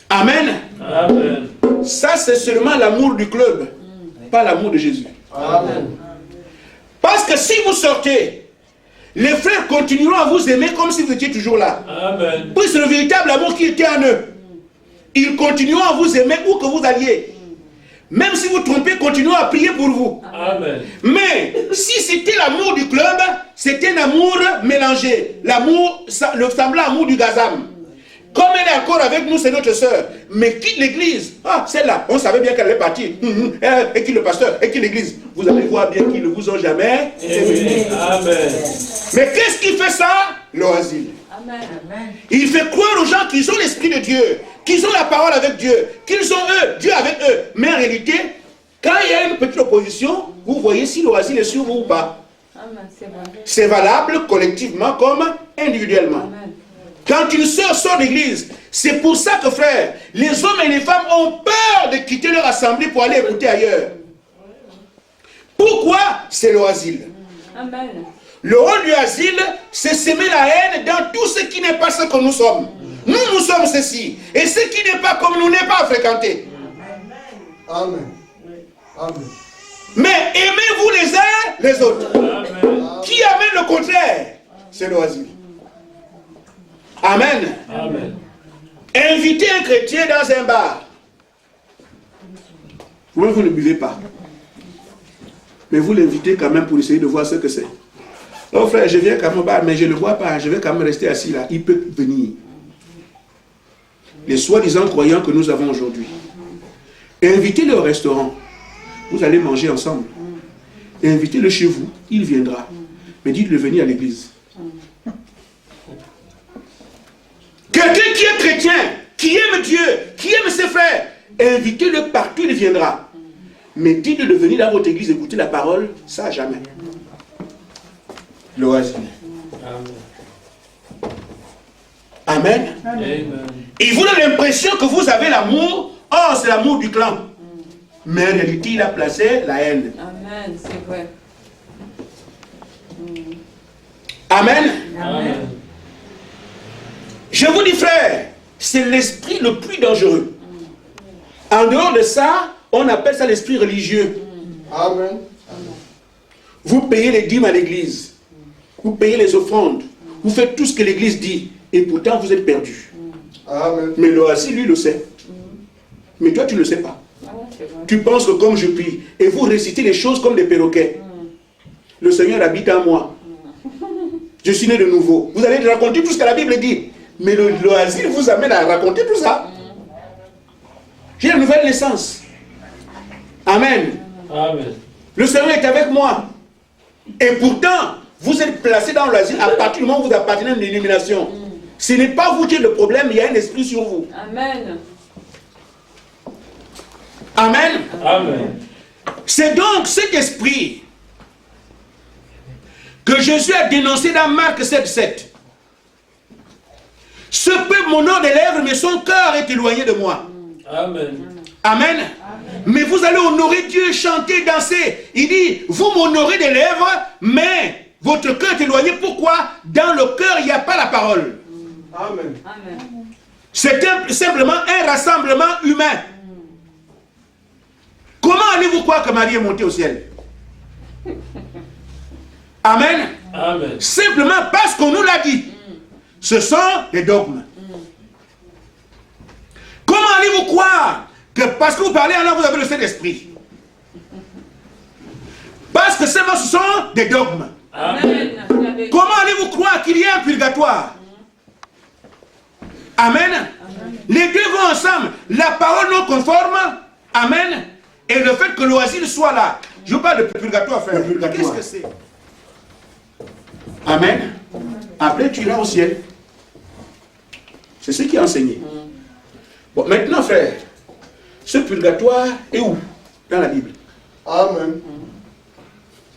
Amen. Amen. Ça, c'est seulement l'amour du club, pas l'amour de Jésus. Amen. Parce que si vous sortez, les frères continueront à vous aimer comme si vous étiez toujours là. Amen. Puis c'est le véritable amour qui était en eux. Ils continueront à vous aimer où que vous alliez. Même si vous trompez, continuons à prier pour vous. Amen. Mais si c'était l'amour du club, c'était un amour mélangé. L'amour, le semblant amour du gazam. Comme elle est encore avec nous, c'est notre soeur. Mais quitte l'église. Ah, celle-là, on savait bien qu'elle allait partir. Et qui le pasteur, et qui l'église. Vous allez voir bien qu'ils ne vous ont jamais aimé. Amen. Mais qu'est-ce qui fait ça? L'oisile. Amen. Il fait croire aux gens qu'ils ont l'esprit de Dieu, qu'ils ont la parole avec Dieu, qu'ils ont eux, Dieu avec eux. Mais en réalité, quand il y a une petite opposition, vous voyez si l'oisile est sur vous ou pas. Amen. C'est vrai. C'est valable collectivement comme individuellement. Amen. Quand une sœur sort d'église, c'est pour ça que, frère, les hommes et les femmes ont peur de quitter leur assemblée pour aller écouter ailleurs. Pourquoi? C'est l'oisile. Amen. Le rôle du asile, c'est semer la haine dans tout ce qui n'est pas ce que nous sommes. Nous, nous sommes ceci. Et ce qui n'est pas comme nous n'est pas à fréquenter. Amen. Amen. Mais aimez-vous les uns les autres. Amen. Qui amène le contraire? C'est l'oisile. Amen. Amen. Invitez un chrétien dans un bar. Vous ne buvez pas. Mais vous l'invitez quand même pour essayer de voir ce que c'est. Oh frère, je viens quand même au bar, mais je ne le vois pas. Je vais quand même rester assis là. Il peut venir. Les soi-disant croyants que nous avons aujourd'hui. Invitez-le au restaurant. Vous allez manger ensemble. Invitez-le chez vous. Il viendra. Mais dites-le venir à l'église. Quelqu'un qui est chrétien, qui aime Dieu, qui aime ses frères, invitez-le partout, il viendra. Mais dites-le de venir dans votre église écouter la parole, ça jamais. L'oisile. Amen. Amen. Il vous donne l'impression que vous avez l'amour. Oh, c'est l'amour du clan. Mais en réalité, il a placé la haine. Amen. C'est vrai. Amen. Amen. Je vous dis, frère, c'est l'esprit le plus dangereux. En dehors de ça, on appelle ça l'esprit religieux. Amen. Vous payez les dîmes à l'église. Vous payez les offrandes. Vous faites tout ce que l'église dit. Et pourtant, vous êtes perdu. Amen. Mais l'oasis, lui, le sait. Mais toi, tu ne le sais pas. Ah ouais, c'est vrai. Tu penses que comme je prie, et vous récitez les choses comme des perroquets. Le Seigneur habite en moi. Je suis né de nouveau. Vous allez raconter tout ce que la Bible dit. Mais l'oasis vous amène à raconter tout ça. J'ai une nouvelle naissance. Amen. Amen. Le Seigneur est avec moi. Et pourtant, vous êtes placé dans l'asile à partir du moment où vous appartenez à une dénomination. Ce n'est pas vous qui êtes le problème, il y a un esprit sur vous. Amen. Amen. Amen. C'est donc cet esprit que Jésus a dénoncé dans Marc 7,7. Ce peuple m'honore des lèvres, mais son cœur est éloigné de moi. Amen. Amen. Mais vous allez honorer Dieu, chanter, danser. Il dit, vous m'honorez des lèvres, mais votre cœur est éloigné. Pourquoi? Dans le cœur, il n'y a pas la parole. Amen. Amen. C'est simplement un rassemblement humain. Comment allez-vous croire que Marie est montée au ciel? Amen. Amen. Simplement parce qu'on nous l'a dit. Ce sont des dogmes. Comment allez-vous croire que parce que vous parlez alors vous avez le Saint-Esprit? Parce que seulement ce sont des dogmes. Amen. Comment allez-vous croire qu'il y a un purgatoire? Amen. Les deux vont ensemble. La parole non conforme. Amen. Et le fait que l'oisille soit là. Je vous parle de purgatoire, frère. Qu'est-ce que c'est? Amen. Après, tu iras au ciel. C'est ce qui est enseigné. Bon, maintenant, frère, ce purgatoire est où? Dans la Bible. Amen.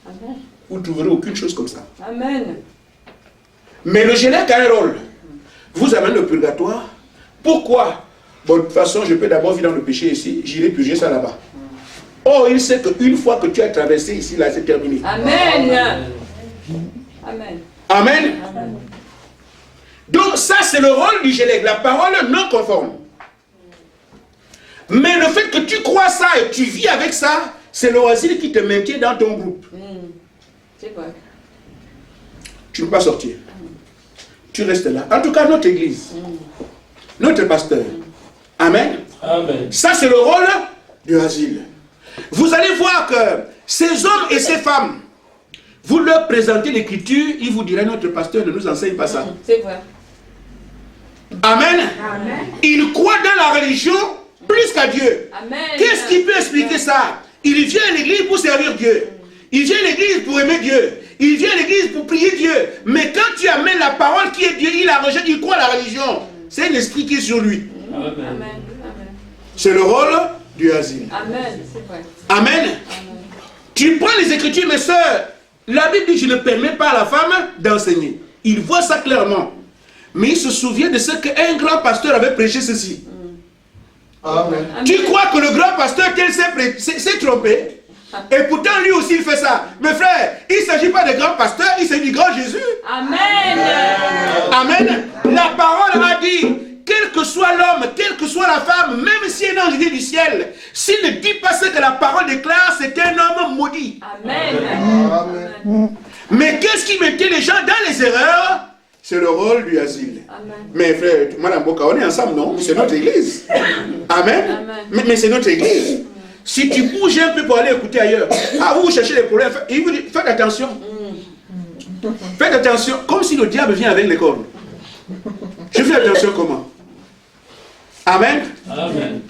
Amen. Vous ne trouverez aucune chose comme ça. Amen. Mais le Génèque a un rôle. Vous amène le purgatoire. Pourquoi? Bon, de toute façon, je peux d'abord vivre dans le péché ici. J'irai purger ça là-bas. Oh, il sait qu'une fois que tu as traversé ici, là, c'est terminé. Amen. Amen. Amen. Amen. Donc ça, c'est le rôle du Génèque, la parole non conforme. Mais le fait que tu crois ça et tu vis avec ça, c'est l'oisille qui te maintient dans ton groupe. C'est vrai. Tu ne peux pas sortir. Tu restes là. En tout cas, notre église, notre pasteur. Amen. Amen. Ça, c'est le rôle du asile. Vous allez voir que ces hommes et ces femmes, vous leur présentez l'écriture, ils vous diraient, notre pasteur ne nous enseigne pas ça. C'est vrai. Amen. Amen. Ils croient dans la religion plus qu'à Dieu. Amen. Qu'est-ce qui peut expliquer ça? Il vient à l'église pour servir Dieu. Il vient à l'église pour aimer Dieu. Il vient à l'église pour prier Dieu. Mais quand tu amènes la parole qui est Dieu, il la rejette, il croit à la religion. C'est un esprit qui est sur lui. Amen. Amen. C'est le rôle du asile. Amen. C'est vrai. Amen. Amen. Tu prends les Écritures, mes soeurs. La Bible dit, je ne permets pas à la femme d'enseigner. Il voit ça clairement. Mais il se souvient de ce qu'un grand pasteur avait prêché ceci. Amen. Tu crois que le grand pasteur s'est trompé? Et pourtant lui aussi il fait ça. Mes frères, il ne s'agit pas de grand pasteur, il s'agit du grand Jésus. Amen. Amen. La parole a dit, quel que soit l'homme, quelle que soit la femme, même si un ange vient du ciel, s'il ne dit pas ce que la parole déclare, c'est un homme maudit. Amen. Amen. Mais qu'est-ce qui mettait les gens dans les erreurs? C'est le rôle du asile. Amen. Mais frère, Madame Boka, on est ensemble, non? C'est notre église. Amen. Amen. Mais c'est notre église. Si tu bouges un peu pour aller écouter ailleurs, vous cherchez les problèmes, faites attention. Faites attention, comme si le diable vient avec les cornes. Je fais attention comment? Amen. Amen.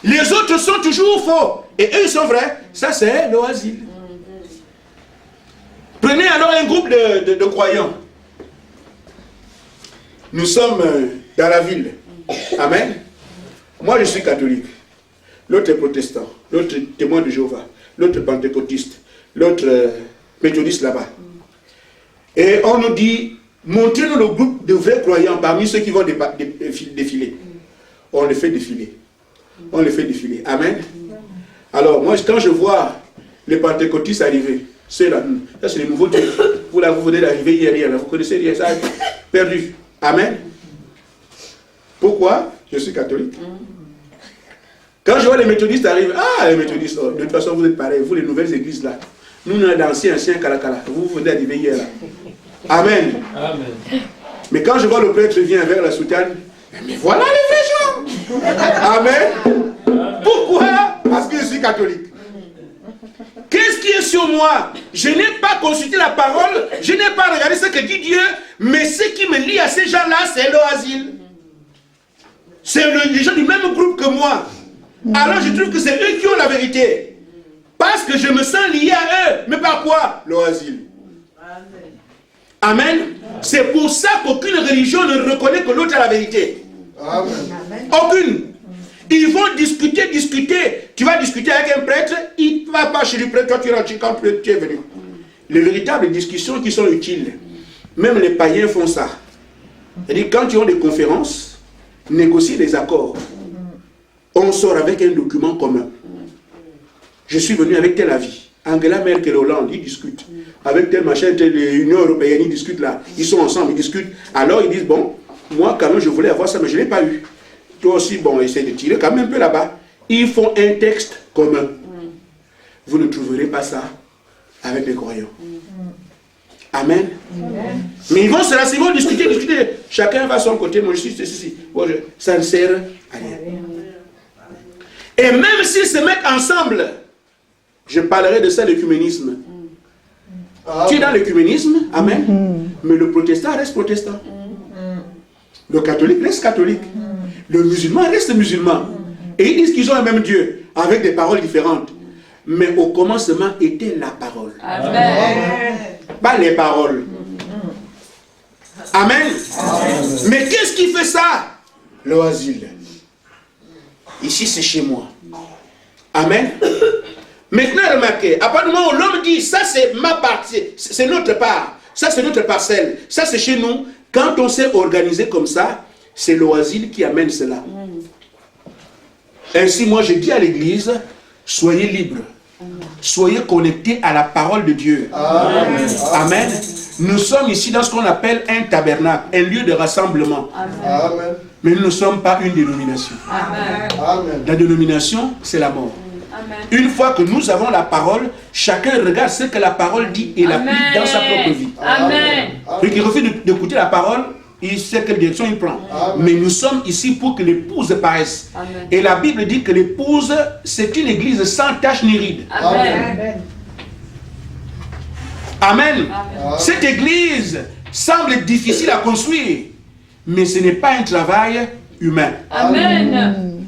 Les autres sont toujours faux. Et eux, ils sont vrais. Ça, c'est le asile. Prenez alors un groupe de croyants. Nous sommes dans la ville. Amen. Moi, je suis catholique. L'autre est protestant. L'autre est témoin de Jéhovah. L'autre est pentecôtiste. L'autre méthodiste là-bas. Et on nous dit, montrez-nous le groupe de vrais croyants parmi ceux qui vont défiler. On les fait défiler. On les fait défiler. Amen. Alors, moi, quand je vois les pentecôtistes arriver, ceux-là, ça c'est les nouveaux dieux. Vous là, vous venez d'arriver hier, là, vous connaissez rien, ça perdu. Amen. Pourquoi? Je suis catholique. Quand je vois les méthodistes arriver, les méthodistes, de toute façon vous êtes pareils, vous les nouvelles églises là. Nous, on est d'anciens Kalakala. Vous venez d'arriver hier là. Amen. Amen. Mais quand je vois le prêtre vient vers la soutane, mais voilà les vrais gens. Amen. Pourquoi? Parce que je suis catholique. Qu'est-ce qui est sur moi? Je n'ai pas consulté la parole, je n'ai pas regardé ce que dit Dieu, mais ce qui me lie à ces gens-là, c'est l'asile. C'est les gens du même groupe que moi. Alors je trouve que c'est eux qui ont la vérité. Parce que je me sens lié à eux. Mais par quoi? L'asile. Amen. C'est pour ça qu'aucune religion ne reconnaît que l'autre a la vérité. Amen. Aucune. Ils vont discuter. Tu vas discuter avec un prêtre, il ne va pas chez le prêtre, toi tu rentres quand tu es venu. Les véritables discussions qui sont utiles, même les païens font ça. C'est-à-dire quand ils ont des conférences, négocient des accords. On sort avec un document commun. je suis venu avec tel avis. Angela Merkel et Hollande, ils discutent. Avec tel machin, l'Union européenne, ils discutent là. Ils sont ensemble, ils discutent. Alors ils disent, bon, moi quand même je voulais avoir ça, mais je ne l'ai pas eu. Toi aussi, bon, essaie de tirer quand même un peu là-bas. Ils font un texte commun. Vous ne trouverez pas ça avec les croyants. Amen. Mais ils vont se rasseoir, ils vont discuter. Chacun va à son côté. Moi je suis ceci. Ça ne sert à rien. Et même s'ils se mettent ensemble, je parlerai de ça, l'écuménisme. Tu es dans l'écuménisme, amen. Mais le protestant reste protestant. Le catholique reste catholique. Le musulman reste musulman. Et ils disent qu'ils ont un même Dieu, avec des paroles différentes. Mais au commencement était la parole. Amen. Pas les paroles. Amen. Mais qu'est-ce qui fait ça? L'oisile. Ici c'est chez moi. Amen. Maintenant remarquez, à partir du moment où l'homme dit, ça c'est ma partie, c'est notre part, ça c'est notre parcelle, ça c'est chez nous, quand on s'est organisé comme ça, c'est l'oisile qui amène cela. Ainsi moi je dis à l'église, soyez libres. Soyez connectés à la parole de Dieu. Amen. Amen. Nous sommes ici dans ce qu'on appelle un tabernacle, un lieu de rassemblement. Amen. Mais nous ne sommes pas une dénomination. Amen. Amen. La dénomination, c'est la mort. Amen. Une fois que nous avons la parole, chacun regarde ce que la parole dit et l'applique dans sa propre vie. Amen. Celui qui refuse d'écouter la parole, il sait quelle direction il prend. Amen. Mais nous sommes ici pour que l'épouse paraisse. Amen. Et la Bible dit que l'épouse, c'est une église sans tache ni ride. Amen. Amen. Amen. Cette église semble difficile à construire, mais ce n'est pas un travail humain. Amen.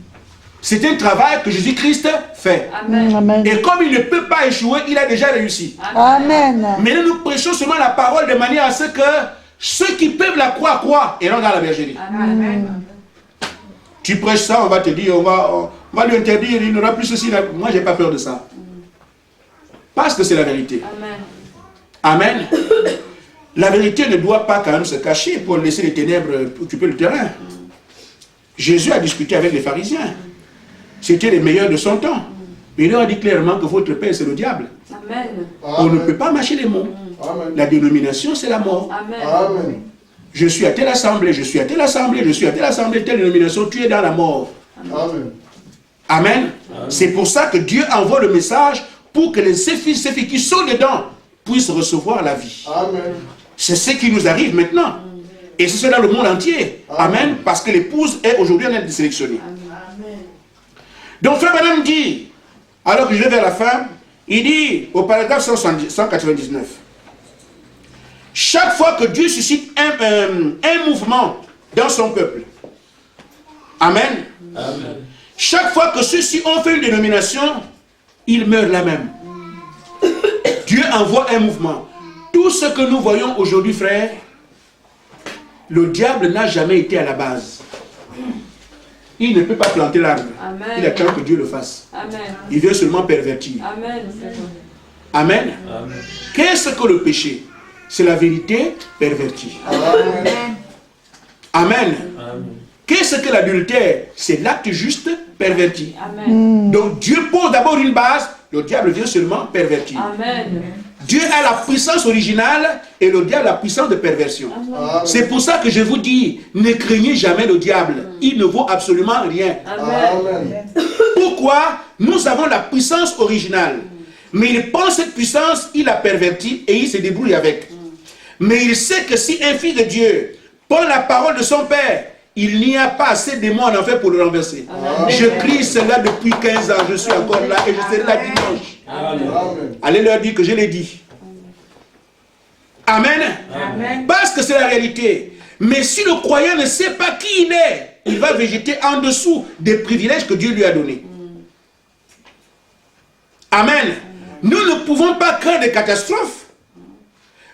C'est un travail que Jésus-Christ fait. Amen. Amen. Et comme il ne peut pas échouer, il a déjà réussi. Amen. Mais nous prêchons seulement la parole de manière à ce que ceux qui peuvent la croire et rentrent dans la bergerie. Amen. Tu prêches ça, on va te dire, on va lui interdire, il n'aura plus ceci. Moi, je n'ai pas peur de ça. Parce que c'est la vérité. Amen. Amen. La vérité ne doit pas quand même se cacher pour laisser les ténèbres occuper le terrain. Jésus a discuté avec les pharisiens. C'était les meilleurs de son temps. Mais il leur a dit clairement que votre père, c'est le diable. Amen. On ne peut pas mâcher les mots. Amen. La dénomination, c'est la mort. Amen. Amen. Je suis à telle assemblée, je suis à telle assemblée, je suis à telle assemblée, telle dénomination, tu es dans la mort. Amen. Amen. C'est pour ça que Dieu envoie le message pour que ses filles qui sont dedans puissent recevoir la vie. Amen. C'est ce qui nous arrive maintenant. Et c'est cela dans le monde entier. Amen. Parce que l'épouse est aujourd'hui en train de sélectionner. Donc Frère Branham dit, alors que je vais vers la fin, il dit au paragraphe 199, chaque fois que Dieu suscite un mouvement dans son peuple, Amen. Amen. Chaque fois que ceux-ci ont fait une dénomination, ils meurent là même. Dieu envoie un mouvement. Tout ce que nous voyons aujourd'hui, frère, le diable n'a jamais été à la base. Il ne peut pas planter l'arbre. Il attend que Dieu le fasse. Amen. Il veut seulement pervertir. Amen. Amen. Amen. Qu'est-ce que le péché? C'est la vérité pervertie. Amen. Amen. Amen. Qu'est-ce que l'adultère? C'est l'acte juste perverti. Amen. Donc Dieu pose d'abord une base, le diable vient seulement pervertir. Amen. Dieu a la puissance originale et le diable a la puissance de perversion. Amen. C'est pour ça que je vous dis, ne craignez jamais le diable. Il ne vaut absolument rien. Amen. Pourquoi? Nous avons la puissance originale. Mais il prend cette puissance, il la pervertit et il se débrouille avec. Mais il sait que si un fils de Dieu prend la parole de son Père, il n'y a pas assez de démons en enfer pour le renverser. Amen. Je crie cela depuis 15 ans, je suis encore là et je serai là dimanche. Amen. Amen. Allez leur dire que je l'ai dit. Amen. Amen. Parce que c'est la réalité. Mais si le croyant ne sait pas qui il est, il va végéter en dessous des privilèges que Dieu lui a donnés. Amen. Nous ne pouvons pas craindre des catastrophes.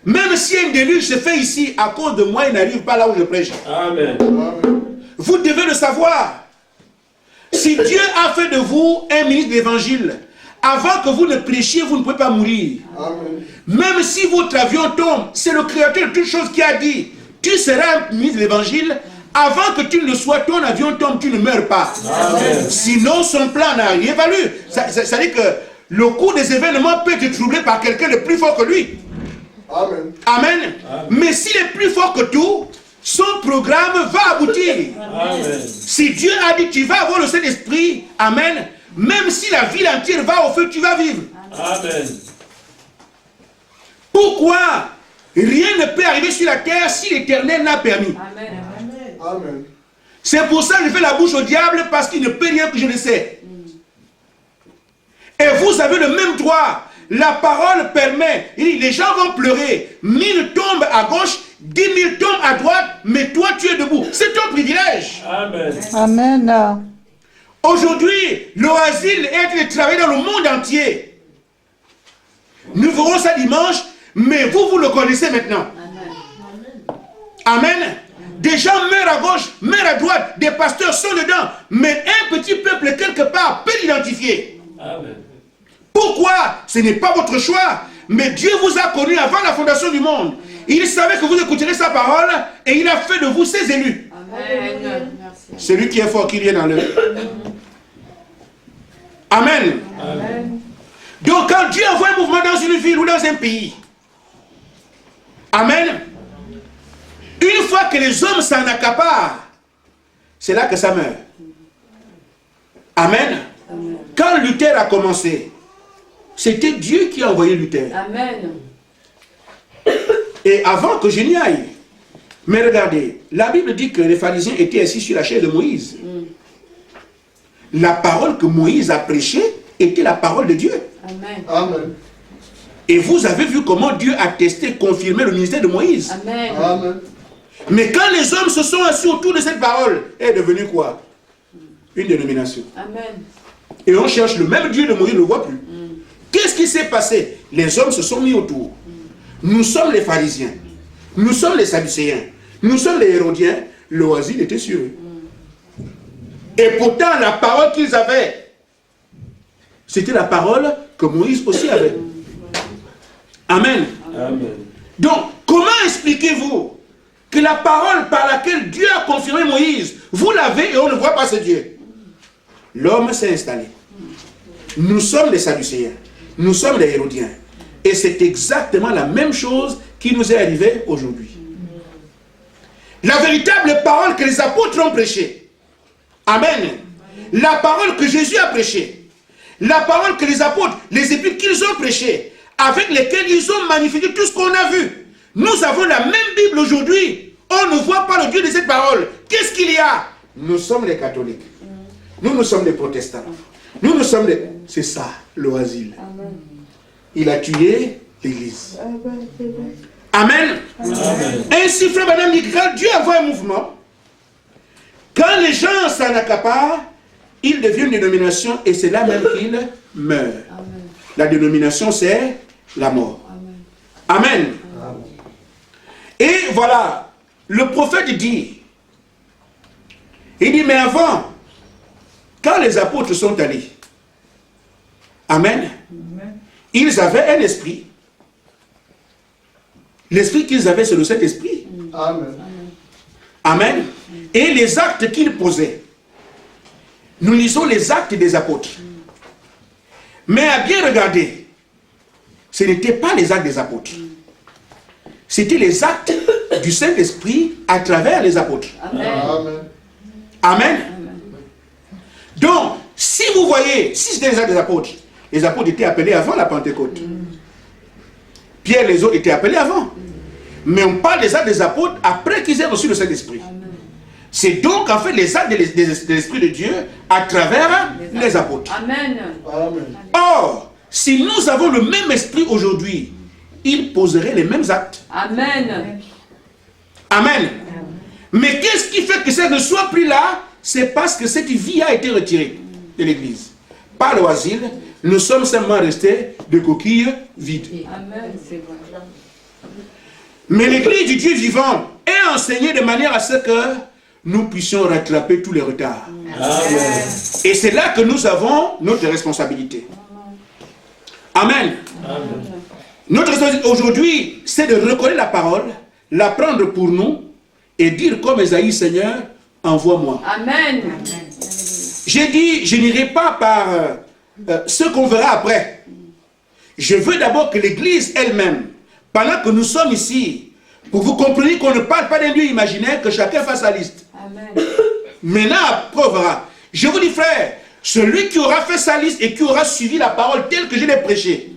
Même si un déluge se fait ici, à cause de moi, il n'arrive pas là où je prêche. Amen. Amen. Vous devez le savoir. Si Dieu a fait de vous un ministre d'évangile, avant que vous ne prêchiez, vous ne pouvez pas mourir. Amen. Même si votre avion tombe, c'est le créateur de toutes choses qui a dit, tu seras un ministre d'évangile, avant que tu ne le sois, ton avion tombe, tu ne meurs pas. Amen. Sinon, son plan n'a rien valu. Ça dit que le cours des événements peut être troublé par quelqu'un de plus fort que lui. Amen. Amen. Mais s'il est plus fort que tout, son programme va aboutir. Amen. Si Dieu a dit tu vas avoir le Saint-Esprit, Amen, même si la ville entière va au feu, tu vas vivre. Amen. Pourquoi rien ne peut arriver sur la terre si l'Éternel n'a permis? Amen. Amen. C'est pour ça que je fais la bouche au diable, parce qu'il ne peut rien que je ne sais. Et vous avez le même droit. La parole permet. Il dit, les gens vont pleurer. 1000 tombent à gauche, 10 000 tombent à droite, mais toi tu es debout. C'est ton privilège. Amen. Amen. Aujourd'hui, l'oasis est en train de travailler dans le monde entier. Nous verrons ça dimanche, mais vous le connaissez maintenant. Amen. Des gens meurent à gauche, meurent à droite, des pasteurs sont dedans, mais un petit peuple quelque part peut l'identifier. Amen. Pourquoi? Ce n'est pas votre choix, mais Dieu vous a connu avant la fondation du monde. Il savait que vous écouterez sa parole et il a fait de vous ses élus. Amen. Celui qui est fort, qui vient dans le... Amen. Amen. Donc quand Dieu envoie un mouvement dans une ville ou dans un pays, Amen, une fois que les hommes s'en accaparent, c'est là que ça meurt. Amen. Quand Luther a commencé, c'était Dieu qui a envoyé Luther. Amen. Et avant que je n'y aille, mais regardez, la Bible dit que les pharisiens étaient assis sur la chaise de Moïse. La parole que Moïse a prêchée était la parole de Dieu. Amen. Amen. Et vous avez vu comment Dieu a testé, confirmé le ministère de Moïse. Amen. Amen. Mais quand les hommes se sont assis autour de cette parole, elle est devenue quoi? Une dénomination. Amen. Et on cherche le même Dieu de Moïse, on ne le voit plus. Qu'est-ce qui s'est passé? Les hommes se sont mis autour. Nous sommes les pharisiens. Nous sommes les sadducéens. Nous sommes les hérodiens. L'oasis était sur eux. Et pourtant, la parole qu'ils avaient, c'était la parole que Moïse aussi avait. Amen. Amen. Donc, comment expliquez-vous que la parole par laquelle Dieu a confirmé Moïse, vous l'avez et on ne voit pas ce Dieu? L'homme s'est installé. Nous sommes les sadducéens. Nous sommes les hérodiens. Et c'est exactement la même chose qui nous est arrivée aujourd'hui. La véritable parole que les apôtres ont prêchée. Amen. La parole que Jésus a prêchée. La parole que les apôtres, les épîtres qu'ils ont prêchées, avec lesquelles ils ont magnifié tout ce qu'on a vu. Nous avons la même Bible aujourd'hui. On ne voit pas le Dieu de cette parole. Qu'est-ce qu'il y a? Nous sommes les catholiques. Nous sommes les protestants. Nous sommes les... C'est ça, l'oasis. Il a tué l'église. Amen. Amen. Ainsi, frère madame, dit que quand Dieu envoie un mouvement, quand les gens s'en accaparent, il devient une dénomination et c'est là même qu'il meurt. La dénomination, c'est la mort. Amen. Et voilà, le prophète dit, mais avant, quand les apôtres sont allés, Amen, ils avaient un esprit. L'esprit qu'ils avaient, c'est le Saint-Esprit. Amen. Amen. Et les actes qu'ils posaient. Nous lisons les actes des apôtres. Mais à bien regarder, ce n'étaient pas les actes des apôtres. C'était les actes du Saint-Esprit à travers les apôtres. Amen. Amen. Donc, si vous voyez, si c'était les actes des apôtres étaient appelés avant la Pentecôte. Pierre et les autres étaient appelés avant. Mais on parle des actes des apôtres après qu'ils aient reçu le Saint-Esprit. C'est donc en fait les actes de l'Esprit de Dieu à travers les apôtres. Amen. Amen. Or, si nous avons le même esprit aujourd'hui, il poserait les mêmes actes. Amen. Amen. Mais qu'est-ce qui fait que ça ne soit plus là? C'est parce que cette vie a été retirée de l'Église. Par l'oasis, nous sommes seulement restés de coquilles vides. Amen. C'est vrai. Mais l'Église du Dieu vivant est enseignée de manière à ce que nous puissions rattraper tous les retards. Amen. Et c'est là que nous avons notre responsabilité. Amen. Amen. Notre responsabilité aujourd'hui, c'est de reconnaître la parole, la prendre pour nous et dire comme Esaïe, Seigneur, envoie-moi. Amen. J'ai dit, je n'irai pas par ce qu'on verra après. je veux d'abord que l'Église elle-même, pendant que nous sommes ici, pour que vous compreniez qu'on ne parle pas d'un Dieu imaginaire, que chacun fasse sa liste. Amen. Maintenant, prouvera. Je vous dis, frère, celui qui aura fait sa liste et qui aura suivi la parole telle que je l'ai prêchée,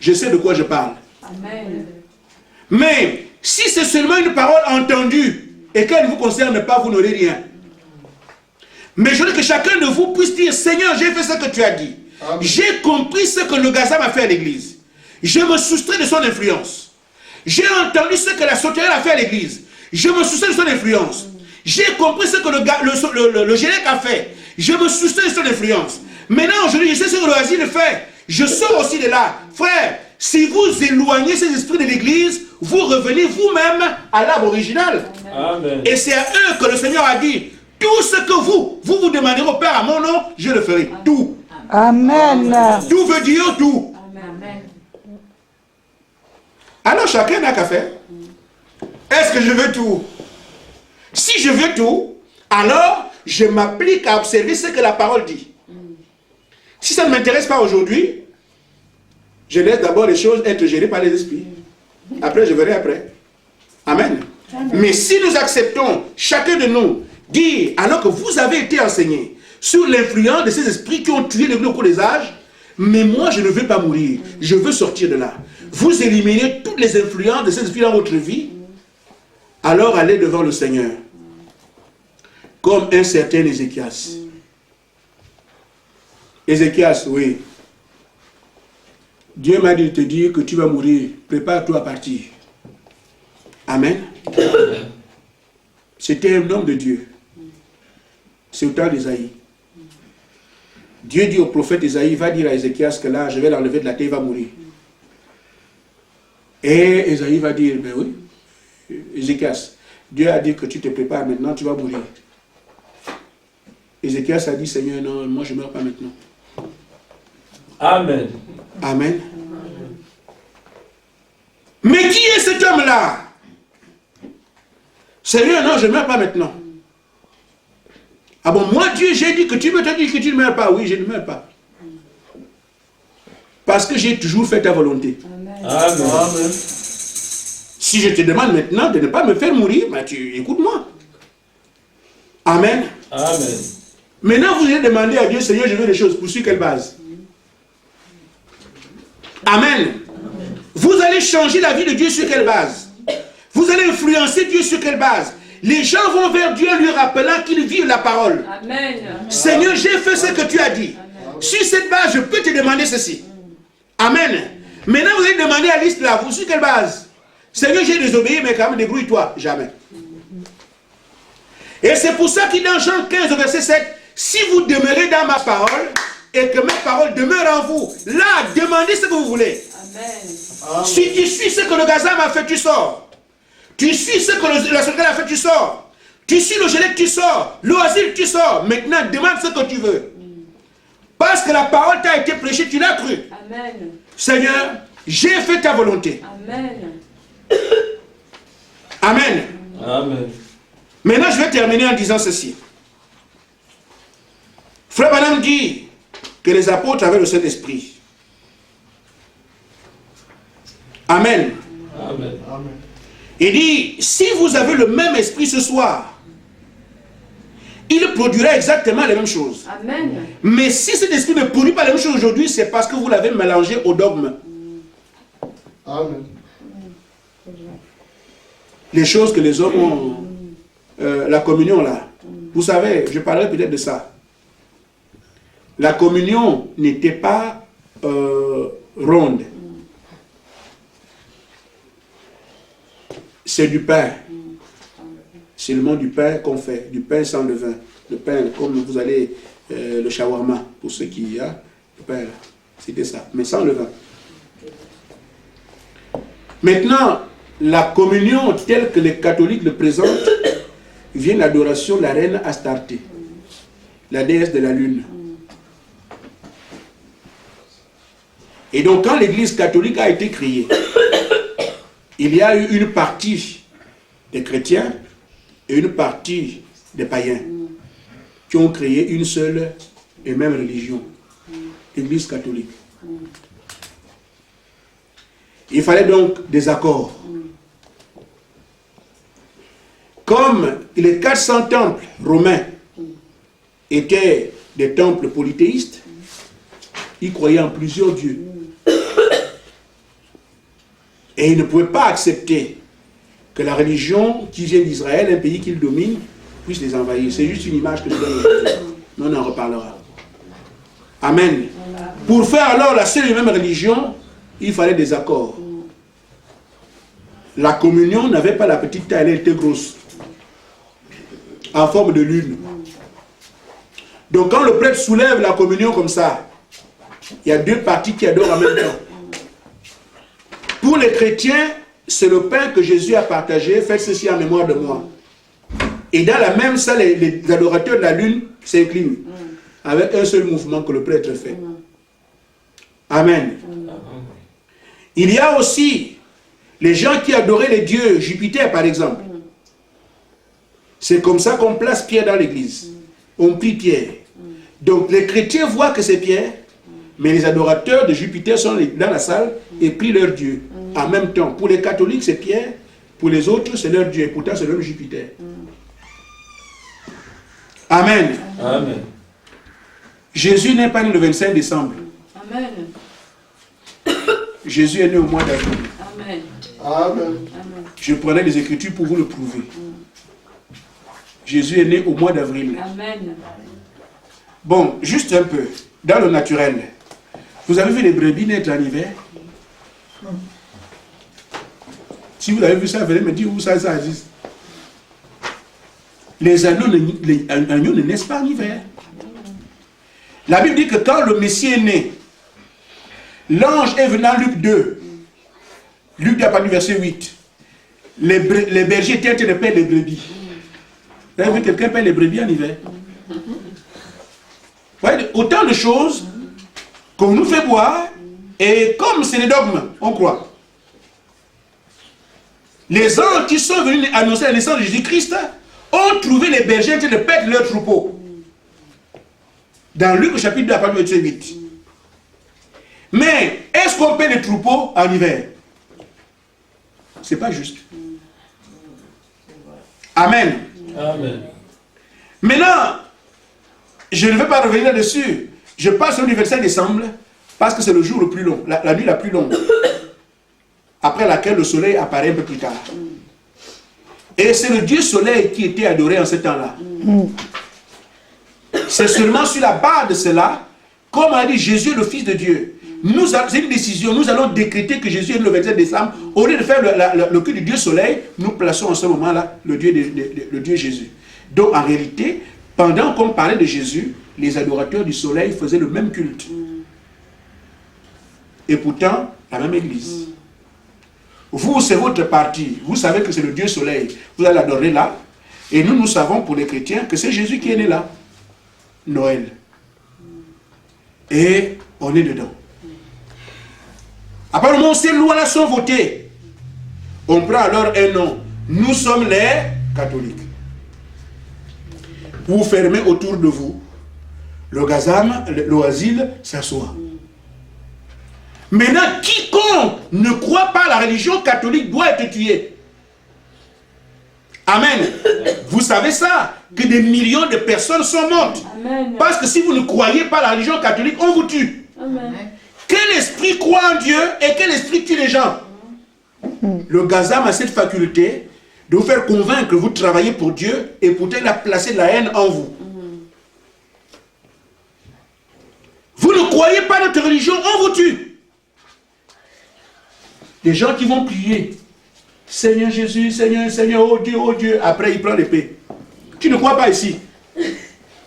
je sais de quoi je parle. Amen. Mais si c'est seulement une parole entendue et qu'elle ne vous concerne pas, vous n'aurez rien. Mais je veux que chacun de vous puisse dire, Seigneur, j'ai fait ce que tu as dit. J'ai compris ce que le Gaza m'a fait à l'église. Je me soustrais de son influence. J'ai entendu ce que la sauterelle a fait à l'église. Je me soustrais de son influence. J'ai compris ce que le Gélec a fait. Je me soustrais de son influence. Maintenant, aujourd'hui, je sais ce que le asile fait. Je sors aussi de là. Frère, si vous éloignez ces esprits de l'église, vous revenez vous-même à l'arbre original. Amen. Et c'est à eux que le Seigneur a dit, tout ce que vous demanderez au Père à mon nom, je le ferai. Tout. Amen. Tout veut dire tout. Amen. Alors chacun n'a qu'à faire. Est-ce que je veux tout? Si je veux tout, alors je m'applique à observer ce que la parole dit. Si ça ne m'intéresse pas aujourd'hui, je laisse d'abord les choses être gérées par les esprits. Après, je verrai après. Amen. Mais si nous acceptons, chacun de nous, dire, alors que vous avez été enseigné sur l'influence de ces esprits qui ont tué l'Église au cours des âges, mais moi je ne veux pas mourir, je veux sortir de là. Vous éliminez toutes les influences de ces esprits dans votre vie, alors allez devant le Seigneur, comme un certain Ézéchias. Ézéchias, oui. Dieu m'a dit de te dire que tu vas mourir, prépare-toi à partir. Amen. C'était un homme de Dieu. C'est au temps d'Ésaïe. Dieu dit au prophète Ésaïe, va dire à Ézéchias que là, je vais l'enlever de la terre, il va mourir. Et Ésaïe va dire, ben oui, Ézéchias, Dieu a dit que tu te prépares maintenant, tu vas mourir. Ézéchias a dit, Seigneur, non, moi je ne meurs pas maintenant. Amen. Amen. Mais qui est cet homme-là? Seigneur, non, je ne meurs pas maintenant. Ah bon, moi Dieu, j'ai dit que tu me dis que tu ne meurs pas. Oui, je ne meurs pas. Parce que j'ai toujours fait ta volonté. Amen. Amen. Si je te demande maintenant de ne pas me faire mourir, ben tu écoute-moi. Amen. Amen. Maintenant, vous allez demander à Dieu, Seigneur, je veux des choses. Pour sur quelle base? Amen. Vous allez changer la vie de Dieu sur quelle base? Vous allez influencer Dieu sur quelle base? Les gens vont vers Dieu lui rappelant qu'ils vivent la parole. Amen. Seigneur, j'ai fait ce que tu as dit. Amen. Sur cette base, je peux te demander ceci. Amen. Maintenant, vous allez demander à l'iste là, vous sur quelle base? Seigneur, j'ai désobéi, mais quand même, débrouille-toi. Jamais. Et c'est pour ça qu'il est dans Jean 15, verset 7, si vous demeurez dans ma parole, et que mes paroles demeurent en vous, là, demandez ce que vous voulez. Amen. Si tu suis ce que le Gazam a fait, tu sors. Tu suis ce que la sauterelle a fait, tu sors. Tu suis le Gélec, tu sors. L'oasis, tu sors. Maintenant, demande ce que tu veux. Parce que la parole t'a été prêchée, tu l'as cru. Amen. Seigneur, j'ai fait ta volonté. Amen. Amen. Amen. Maintenant, je vais terminer en disant ceci. Frère Branham dit que les apôtres avaient le Saint-Esprit. Amen. Amen. Amen. Il dit, si vous avez le même esprit ce soir, il produira exactement les mêmes choses. Amen. Mais si cet esprit ne produit pas les mêmes choses aujourd'hui, c'est parce que vous l'avez mélangé au dogme. Amen. Les choses que les hommes ont, la communion là. Vous savez, je parlerai peut-être de ça. La communion n'était pas ronde. C'est du pain. C'est le nom du pain qu'on fait, du pain sans levain. Le pain, comme vous allez, le shawarma, pour ceux qui y a, le pain là, c'était ça, mais sans levain. Maintenant, la communion telle que les catholiques le présentent, vient de l'adoration de la reine Astarté, la déesse de la lune. Et donc, quand l'église catholique a été créée, il y a eu une partie des chrétiens et une partie des païens qui ont créé une seule et même religion, l'église catholique. Il fallait donc des accords. Comme les 400 temples romains étaient des temples polythéistes, ils croyaient en plusieurs dieux. Et ils ne pouvaient pas accepter que la religion qui vient d'Israël, un pays qu'ils dominent, puisse les envahir. C'est juste une image que je donne. Mais on en reparlera. Amen. Pour faire alors la seule et même religion, il fallait des accords. La communion n'avait pas la petite taille, elle était grosse. En forme de lune. Donc quand le prêtre soulève la communion comme ça, il y a deux parties qui adorent en même temps. Pour les chrétiens, c'est le pain que Jésus a partagé, faites ceci en mémoire de moi. Et dans la même salle, les adorateurs de la lune s'inclinent avec un seul mouvement que le prêtre fait. Amen. Il y a aussi les gens qui adoraient les dieux, Jupiter par exemple. C'est comme ça qu'on place Pierre dans l'église. On prie Pierre. Donc les chrétiens voient que c'est Pierre, mais les adorateurs de Jupiter sont dans la salle et prient leur Dieu. En même temps, pour les catholiques c'est Pierre, pour les autres c'est leur Dieu, et pourtant c'est leur Jupiter. Amen. Amen. Jésus n'est pas né le 25 décembre. Amen. Jésus est né au mois d'avril. Amen. Amen. Amen. Je prenais les Écritures pour vous le prouver. Jésus est né au mois d'avril. Amen. Bon, juste un peu, dans le naturel. Vous avez vu les brebis naître en hiver? Si vous avez vu ça, venez me dire où ça existe. Les agneaux ne naissent pas en hiver. La Bible dit que quand le Messie est né, l'ange est venu en Luc 2. Luc 2 à partir du verset 8. Les bergers étaient en train de paître les brebis. Vous avez vu quelqu'un paître les brebis en hiver? Voyez, autant de choses qu'on nous fait boire, et comme c'est les dogmes, on croit. Les anges qui sont venus annoncer la naissance de Jésus-Christ ont trouvé les bergers en train de paître leurs troupeaux. Dans Luc chapitre 2 à partir du verset 8. Mais est-ce qu'on paie les troupeaux en hiver? C'est pas juste. Amen. Amen. Maintenant, je ne vais pas revenir là-dessus. Je passe au 25 décembre parce que c'est le jour le plus long, la nuit la plus longue. Après laquelle le soleil apparaît un peu plus tard. Et c'est le Dieu soleil qui était adoré en ce temps-là. C'est seulement sur la base de cela, comme a dit Jésus, le Fils de Dieu. C'est une décision, nous allons décréter que Jésus est le 27 décembre. Au lieu de faire le culte du Dieu soleil, nous plaçons en ce moment-là le Dieu Jésus. Donc en réalité, pendant qu'on parlait de Jésus, les adorateurs du soleil faisaient le même culte. Et pourtant, la même église. Vous, c'est votre parti. Vous savez que c'est le Dieu soleil. Vous allez l'adorer là. Et nous, nous savons pour les chrétiens que c'est Jésus qui est né là. Noël. Et on est dedans. À part le moment où ces lois-là sont votées, on prend alors un nom. Nous sommes les catholiques. Vous fermez autour de vous. Le gazam, l'oasile s'assoit. Maintenant, quiconque ne croit pas à la religion catholique doit être tué. Amen. Vous savez ça, que des millions de personnes sont mortes. Amen. Parce que si vous ne croyez pas à la religion catholique, on vous tue. Amen. Quel esprit croit en Dieu et quel esprit tue les gens? Le gazam a cette faculté de vous faire convaincre que vous travaillez pour Dieu et pourtant il a placé de la haine en vous. Vous ne croyez pas à notre religion, on vous tue. Des gens qui vont prier, Seigneur Jésus, Seigneur, Seigneur, oh Dieu, après il prend l'épée. Tu ne crois pas ici.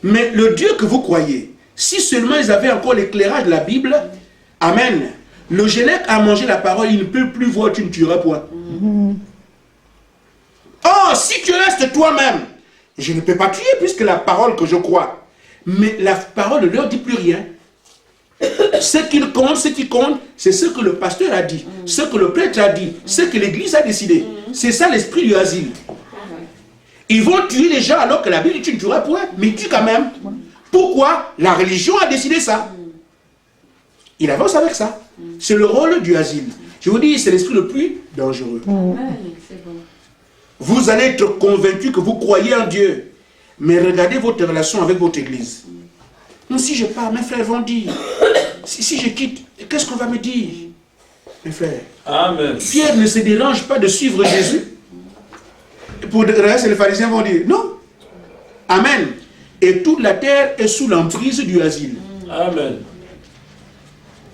Mais le Dieu que vous croyez, si seulement ils avaient encore l'éclairage de la Bible, amen. Le Gélec a mangé la parole, il ne peut plus voir, tu ne tueras point. Oh, si tu restes toi-même, je ne peux pas tuer puisque la parole que je crois. Mais la parole ne leur dit plus rien. Ce qui compte, c'est ce que le pasteur a dit, ce que le prêtre a dit, ce que l'église a décidé. C'est ça l'esprit du asile. Ils vont tuer les gens alors que la Bible dit tu ne tueras point, mais ils tuent quand même. Pourquoi? La religion a décidé ça. Il avance avec ça. C'est le rôle du asile. Je vous dis, c'est l'esprit le plus dangereux. Amen. C'est bon. Vous allez être convaincu que vous croyez en Dieu. Mais regardez votre relation avec votre église. Non, si je pars, mes frères vont dire. Si je quitte, qu'est-ce qu'on va me dire? Mes frères. Amen. Pierre ne se dérange pas de suivre Jésus. Pour le reste, les pharisiens vont dire non. Amen. Et toute la terre est sous l'emprise du asile. Amen.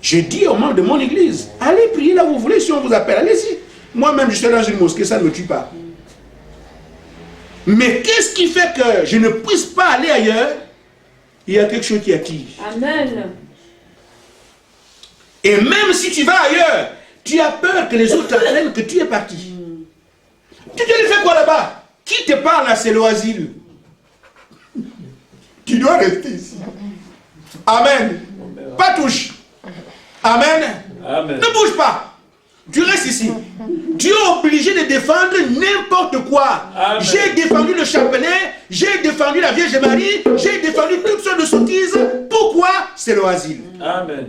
Je dis aux membres de mon église, allez prier là où vous voulez, si on vous appelle, allez-y. Moi-même, je suis dans une mosquée, ça ne me tue pas. Mais qu'est-ce qui fait que je ne puisse pas aller ailleurs? Il y a quelque chose qui attire. Amen. Et même si tu vas ailleurs, tu as peur que les autres apprennent que tu es parti. Tu te le fais quoi là-bas? Qui te parle là, c'est l'asile. Tu dois rester ici. Amen. Pas touche. Amen. Amen. Ne bouge pas. Tu restes ici. Tu es obligé de défendre n'importe quoi. Amen. J'ai défendu le chapelet, j'ai défendu la Vierge Marie, j'ai défendu toutes sortes de sottises. Pourquoi? C'est l'asile. Amen.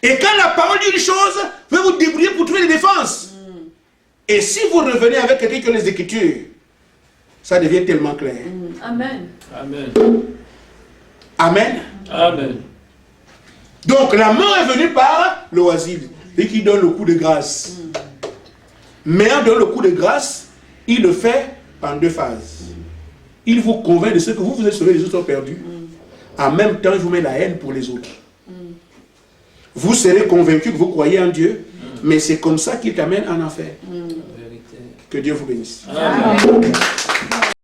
Et quand la parole dit une chose, vous pouvez vous débrouiller pour trouver des défenses. Et si vous revenez avec quelqu'un qui a les Écritures, ça devient tellement clair. Amen. Amen. Amen. Amen. Donc la mort est venue par l'asile, et qui donne le coup de grâce. Mais en donnant le coup de grâce, il le fait en deux phases. Il vous convainc de ce que vous êtes sauvés, les autres ont perdu. En même temps, il vous met la haine pour les autres. Vous serez convaincu que vous croyez en Dieu, mais c'est comme ça qu'il t'amène en enfer. Que Dieu vous bénisse. Amen.